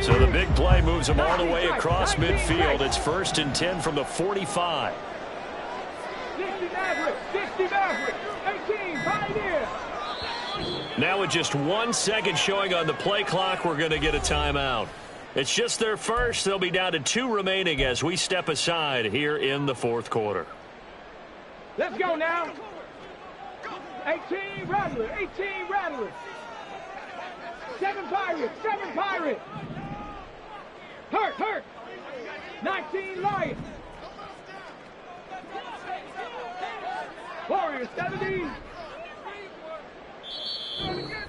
So the big play moves them all the way across midfield. It's 1st and 10 from the 45. 60 Maverick, 18, Pioneer. Now with just 1 second showing on the play clock, we're going to get a timeout. It's just their first. They'll be down to 2 remaining as we step aside here in the fourth quarter. Let's go now. 18 Rattler, 18 Rattler. 7 Pirate. Hurt. 19 Lion. Warrior 70.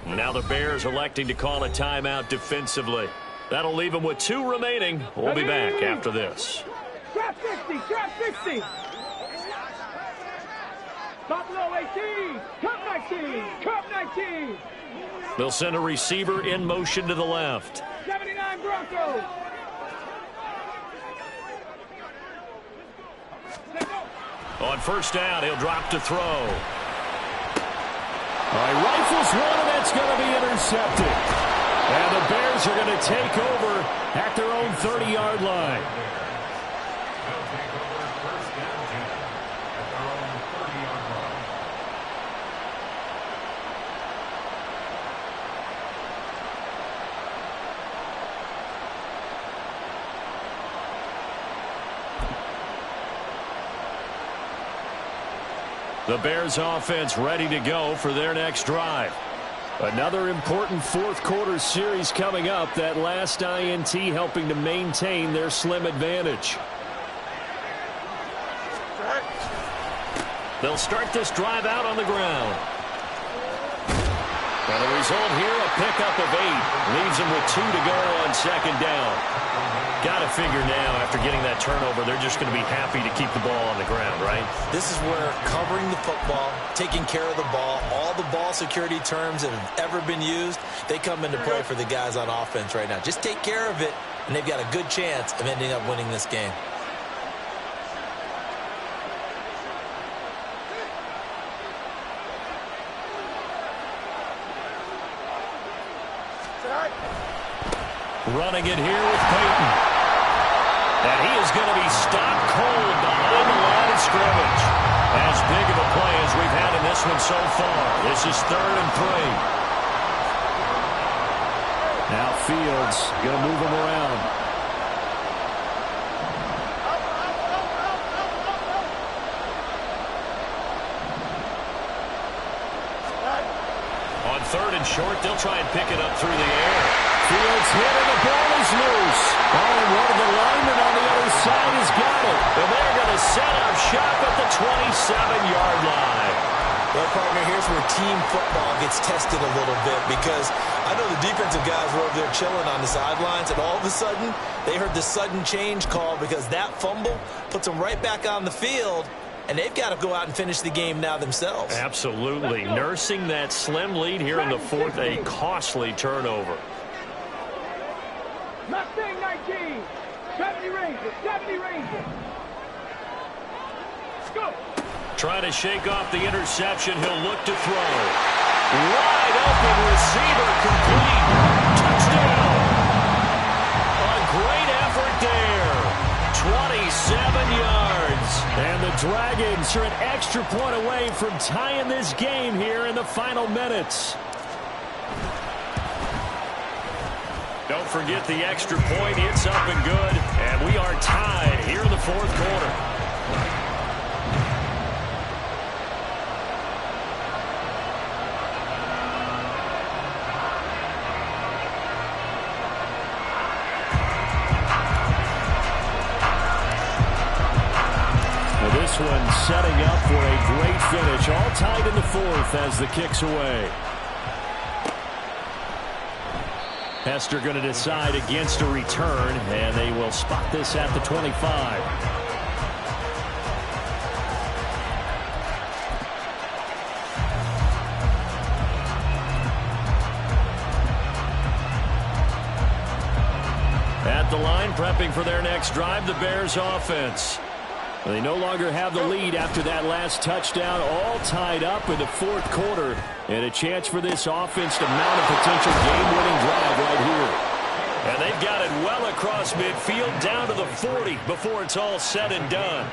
Now the Bears electing to call a timeout defensively. That'll leave them with 2 remaining. We'll be back after this. Trap 60. Buffalo 18. Cup 19. They'll send a receiver in motion to the left. 79 Broncos. On first down, he'll drop to throw. All right, rifles one, and that's going to be intercepted. And the Bears are going to take over at their own 30-yard line. The Bears offense ready to go for their next drive. Another important fourth quarter series coming up. That last INT helping to maintain their slim advantage. They'll start this drive out on the ground. And the result here, a pickup of 8. Leaves them with 2 to go on second down. Got to figure now, after getting that turnover, they're just going to be happy to keep the ball on the ground, right? This is where covering the football, taking care of the ball, all the ball security terms that have ever been used, they come into play for the guys on offense right now. Just take care of it, and they've got a good chance of ending up winning this game. Running it here with Peyton. And he is going to be stopped cold behind the line of scrimmage. As big of a play as we've had in this one so far. This is 3rd and 3. Now Fields going to move him around. On 3rd and short, they'll try and pick it up through the air. Fields hit and the ball is loose. Oh, and one of the linemen on the other side has got it. And they're going to set up shop at the 27-yard line. Well, partner, here's where team football gets tested a little bit because I know the defensive guys were over there chilling on the sidelines, and all of a sudden they heard the sudden change call because that fumble puts them right back on the field, and they've got to go out and finish the game now themselves. Absolutely. Nursing that slim lead here in the fourth, a costly turnover. Mustang 19. 70 Ranger. Go. Trying to shake off the interception. He'll look to throw. Wide open receiver complete. Touchdown. A great effort there. 27 yards. And the Dragons are an extra point away from tying this game here in the final minutes. Don't forget the extra point. It's up and good. And we are tied here in the fourth quarter. Well, this one setting up for a great finish. All tied in the fourth as the kick's away. Hester going to decide against a return, and they will spot this at the 25. At the line, prepping for their next drive, the Bears offense. They no longer have the lead after that last touchdown, all tied up in the fourth quarter. And a chance for this offense to mount a potential game-winning drive right here. And they've got it well across midfield, down to the 40 before it's all said and done.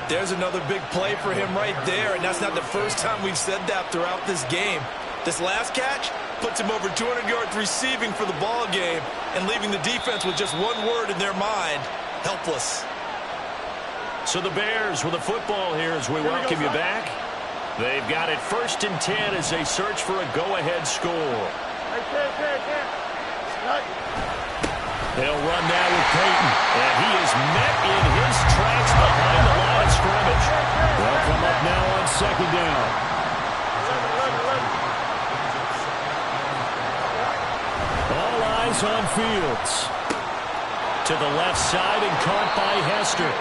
There's another big play for him right there, and that's not the first time we've said that throughout this game. This last catch puts him over 200 yards receiving for the ball game and leaving the defense with just one word in their mind: helpless. So the Bears with the football here as we welcome you back. They've got it 1st and 10 as they search for a go-ahead score. They'll run now with Peyton, and he is met in his tracks behind the line of scrimmage. They'll come up now on 2nd down. All eyes on Fields. To the left side and caught by Hester.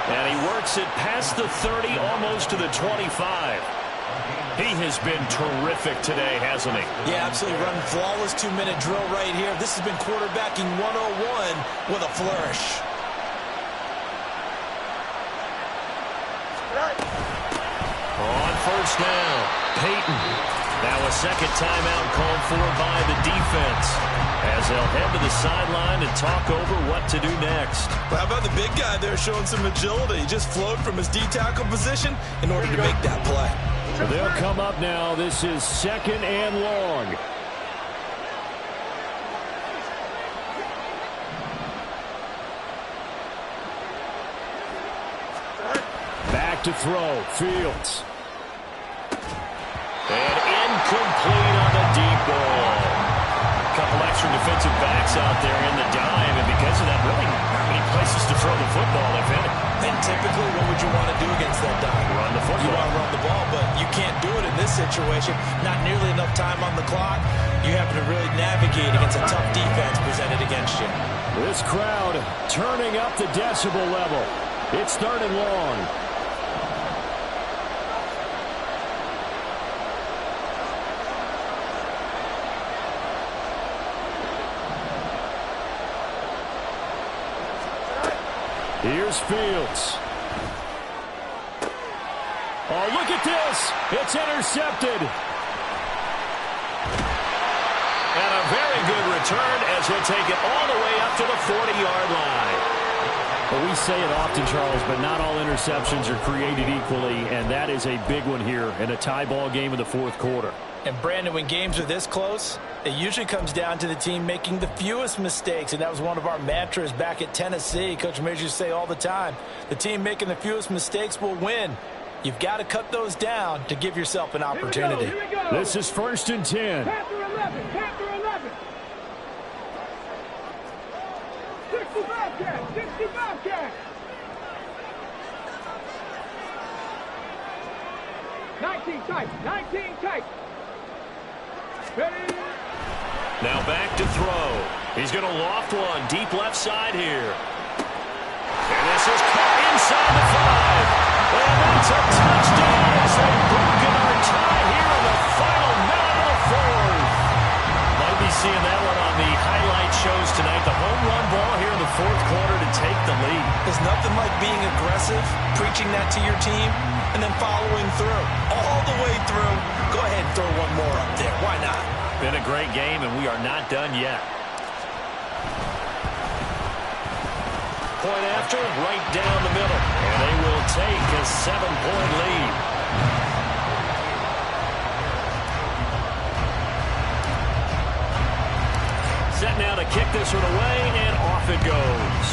And he works it past the 30, almost to the 25. He has been terrific today, hasn't he? Yeah, absolutely. Running flawless 2-minute drill right here. This has been quarterbacking 101 with a flourish. On 1st down, Peyton. Now a second timeout called for by the defense, as they'll head to the sideline and talk over what to do next. Well, how about the big guy there showing some agility? He just flowed from his D-tackle position in order to make that play. So they'll come up now. This is 2nd and long. Back to throw. Fields. And incomplete on the deep ball. A couple extra defensive backs out there in the dime, and because of that, really not many places to throw the football, if any. And typically, what would you want to do against that dime? Run the football. You want to run the ball, but you can't do it in this situation. Not nearly enough time on the clock. You have to really navigate against a tough defense presented against you. This crowd turning up the decibel level. It's 3rd and long. Here's Fields. Oh, look at this. It's intercepted. And a very good return as he'll take it all the way up to the 40-yard line. Well, we say it often, Charles, but not all interceptions are created equally, and that is a big one here in a tie ball game in the fourth quarter. And, Brandon, when games are this close, it usually comes down to the team making the fewest mistakes, and that was one of our mantras back at Tennessee. Coach Majors used to say all the time, the team making the fewest mistakes will win. You've got to cut those down to give yourself an opportunity. Here we go. This is 1st and 10. Panther 11, Panther 11. 65 catch, 65 catch. 19 tight, 19 tight. Ready? Now back to throw. He's going to loft one deep left side here. And this is caught inside the 5. And that's a touchdown as they've broken our tie here in the final minute of the fourth. Might be seeing that one on the highlight shows tonight. The home run ball here in the fourth quarter to take the lead. There's nothing like being aggressive, preaching that to your team, and then following through. All the way through. Go ahead and throw one more up there. Why not? Been a great game, and we are not done yet. Point after, right down the middle. And they will take a 7-point lead. Setting now to kick this one away, and off it goes.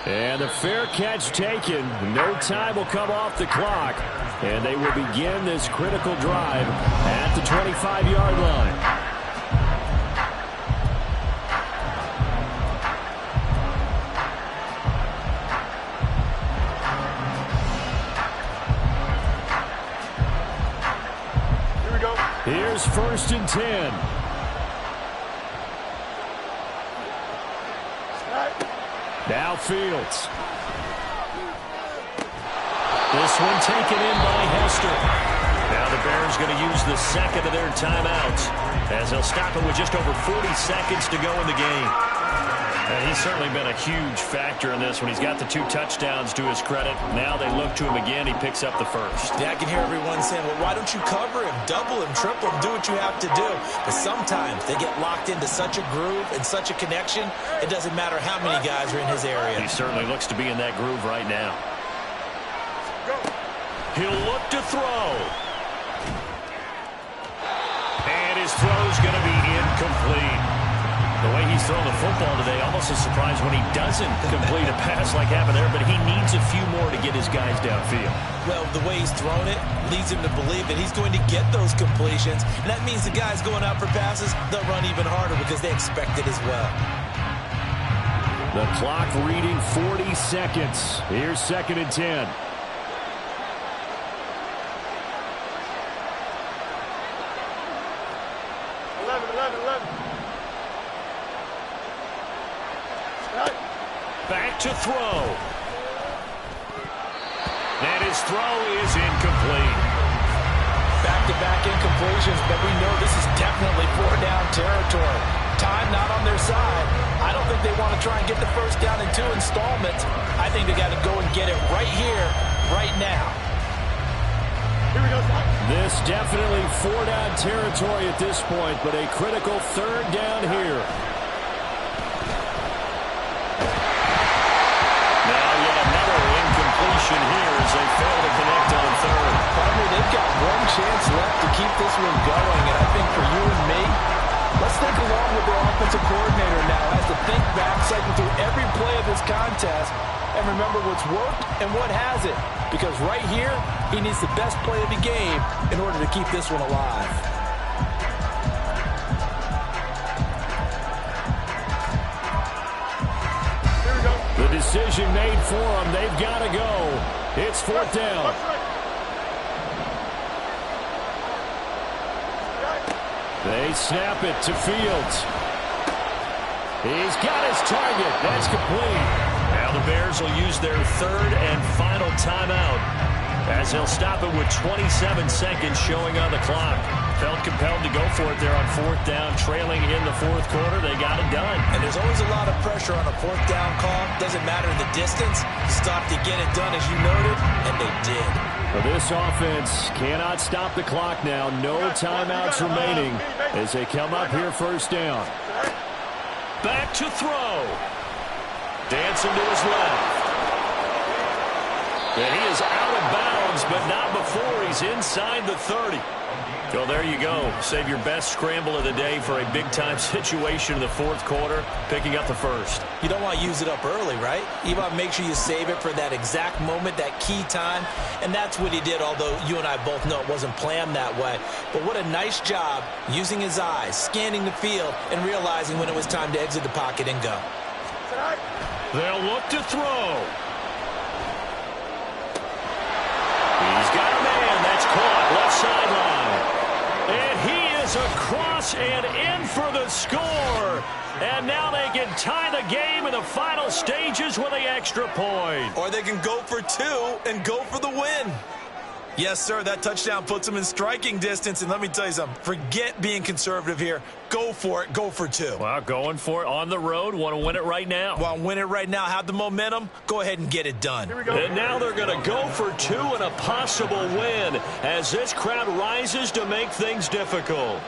And the fair catch taken. No time will come off the clock. And they will begin this critical drive at the 25-yard line. Here we go. Here's 1st and 10. Now Fields. This one taken in by Hester. Now the Bears going to use the second of their timeouts as they'll stop it with just over 40 seconds to go in the game. And he's certainly been a huge factor in this when he's got the 2 touchdowns to his credit. Now they look to him again. He picks up the first. Yeah, I can hear everyone saying, well, why don't you cover him, double him, triple him, do what you have to do. But sometimes they get locked into such a groove and such a connection, it doesn't matter how many guys are in his area. He certainly looks to be in that groove right now. He'll look to throw. And his throw's going to be incomplete. The way he's throwing the football today, almost a surprise when he doesn't complete a pass like happened there, but he needs a few more to get his guys downfield. Well, the way he's thrown it leads him to believe that he's going to get those completions, and that means the guys going out for passes, they'll run even harder because they expect it as well. The clock reading 40 seconds. Here's 2nd and 10. Back to throw. And his throw is incomplete. Back-to-back incompletions, but we know this is definitely 4-down territory. Time not on their side. I don't think they want to try and get the first down in 2 installments. I think they got to go and get it right here, right now. Here we go. This definitely 4-down territory at this point, but a critical 3rd down here. Here as they fail to connect on 3rd. They've got one chance left to keep this one going, and I think for you and me, let's think along with their offensive coordinator now as to think back, cycle through every play of this contest, and remember what's worked and what hasn't. Because right here, he needs the best play of the game in order to keep this one alive. The decision made for them. They've got to go. It's 4th down. They snap it to Fields. He's got his target. That's complete. Now the Bears will use their 3rd and final timeout as they'll stop it with 27 seconds showing on the clock. Felt compelled to go for it there on 4th down, trailing in the 4th quarter. They got it done. And there's always a lot of pressure on a 4th down call. Doesn't matter the distance. Stop to get it done, as you noted, and they did. Well, this offense cannot stop the clock now. No timeouts remaining as they come up here 1st down. Back to throw. Dancing to his left. And he is out of bounds, but not before he's inside the 30. Well, there you go. Save your best scramble of the day for a big-time situation in the 4th quarter, picking up the 1st. You don't want to use it up early, right? You want to make sure you save it for that exact moment, that key time, and that's what he did, although you and I both know it wasn't planned that way. But what a nice job using his eyes, scanning the field, and realizing when it was time to exit the pocket and go. They'll look to throw. He's got a man. That's caught. Left sideline. And he is across and in for the score. And now they can tie the game in the final stages with the extra point. Or they can go for 2 and go for the win. Yes, sir, that touchdown puts them in striking distance. And let me tell you something, forget being conservative here. Go for it. Go for 2. Well, going for it on the road. Want to win it right now. Want to win it right now. Have the momentum. Go ahead and get it done. Here we go. And now they're going to go for 2 and a possible win as this crowd rises to make things difficult.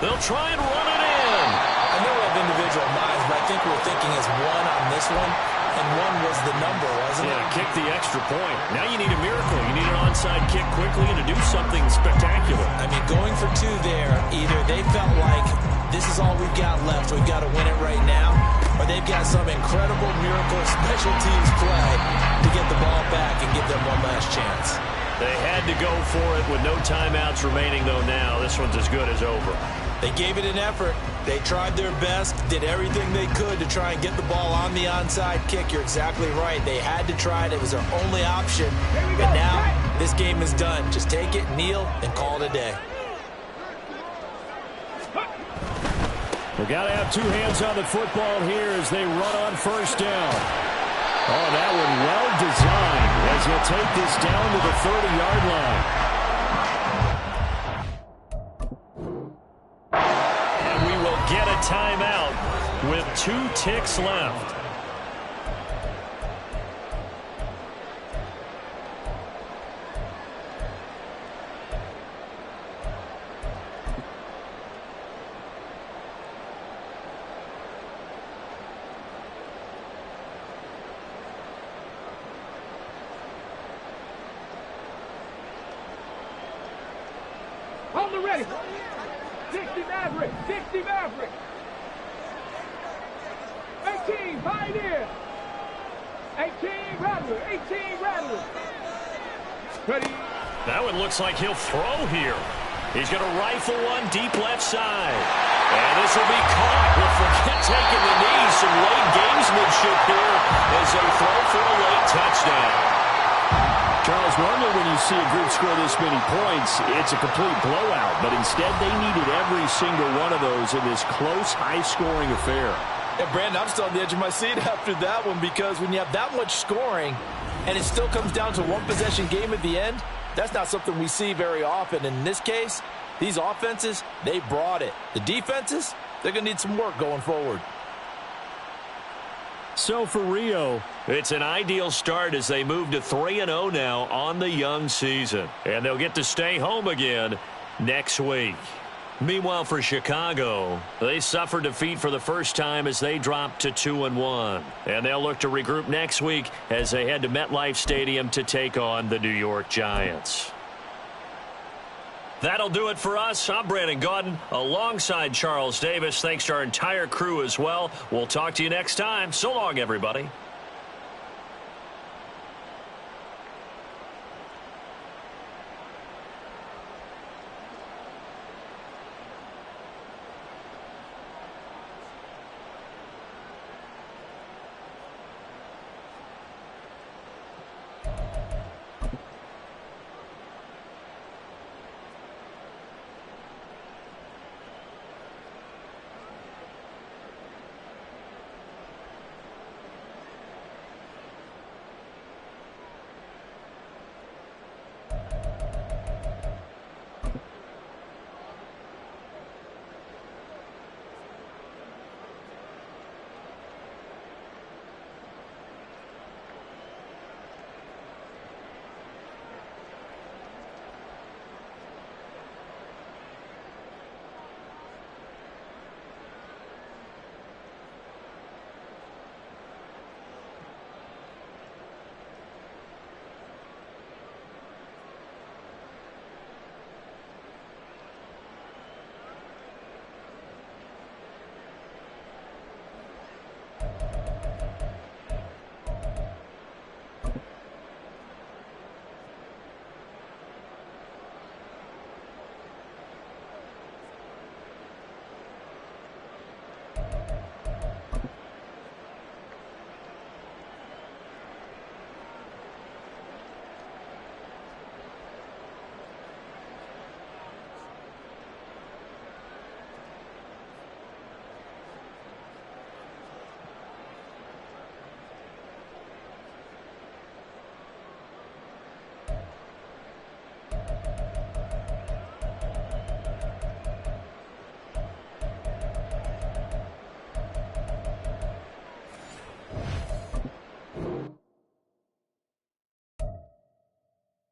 They'll try and run it in. I know we have individual minds, but I think we were thinking as one on this one, and one was the number, wasn't it? Yeah, kick the extra point. Now you need a miracle. You need an onside kick quickly and to do something spectacular. I mean, going for two there, either they felt like this is all we've got left, we've got to win it right now, or they've got some incredible miracle special teams play to get the ball back and give them one last chance. They had to go for it with no timeouts remaining, though. Now this one's as good as over. They gave it an effort. They tried their best, did everything they could to try and get the ball on the onside kick. You're exactly right. They had to try it. It was their only option. And now this game is done. Just take it, kneel, and call it a day. We've got to have two hands on the football here as they run on first down. Oh, that one well designed as he'll take this down to the 30-yard line. And we will get a timeout with 2 ticks left. On the ready. 60 Maverick. 60 Maverick. 18 Pioneer. 18 Rattler. 18 Rattler. Ready. That one looks like he'll throw here. He's going to rifle one deep left side. And this will be caught. We'll forget taking the knee. Some late gamesmanship here as they throw for a late touchdown. Charles, normally when you see a group score this many points, it's a complete blowout. But instead, they needed every single one of those in this close, high-scoring affair. Yeah, Brandon, I'm still on the edge of my seat after that one because when you have that much scoring and it still comes down to one possession game at the end, that's not something we see very often. In this case, these offenses, they brought it. The defenses, they're going to need some work going forward. So for Rio, it's an ideal start as they move to 3-0 now on the young season. And they'll get to stay home again next week. Meanwhile, for Chicago, they suffered defeat for the first time as they dropped to 2-1. And they'll look to regroup next week as they head to MetLife Stadium to take on the New York Giants. That'll do it for us. I'm Brandon Gaudin alongside Charles Davis. Thanks to our entire crew as well. We'll talk to you next time. So long, everybody.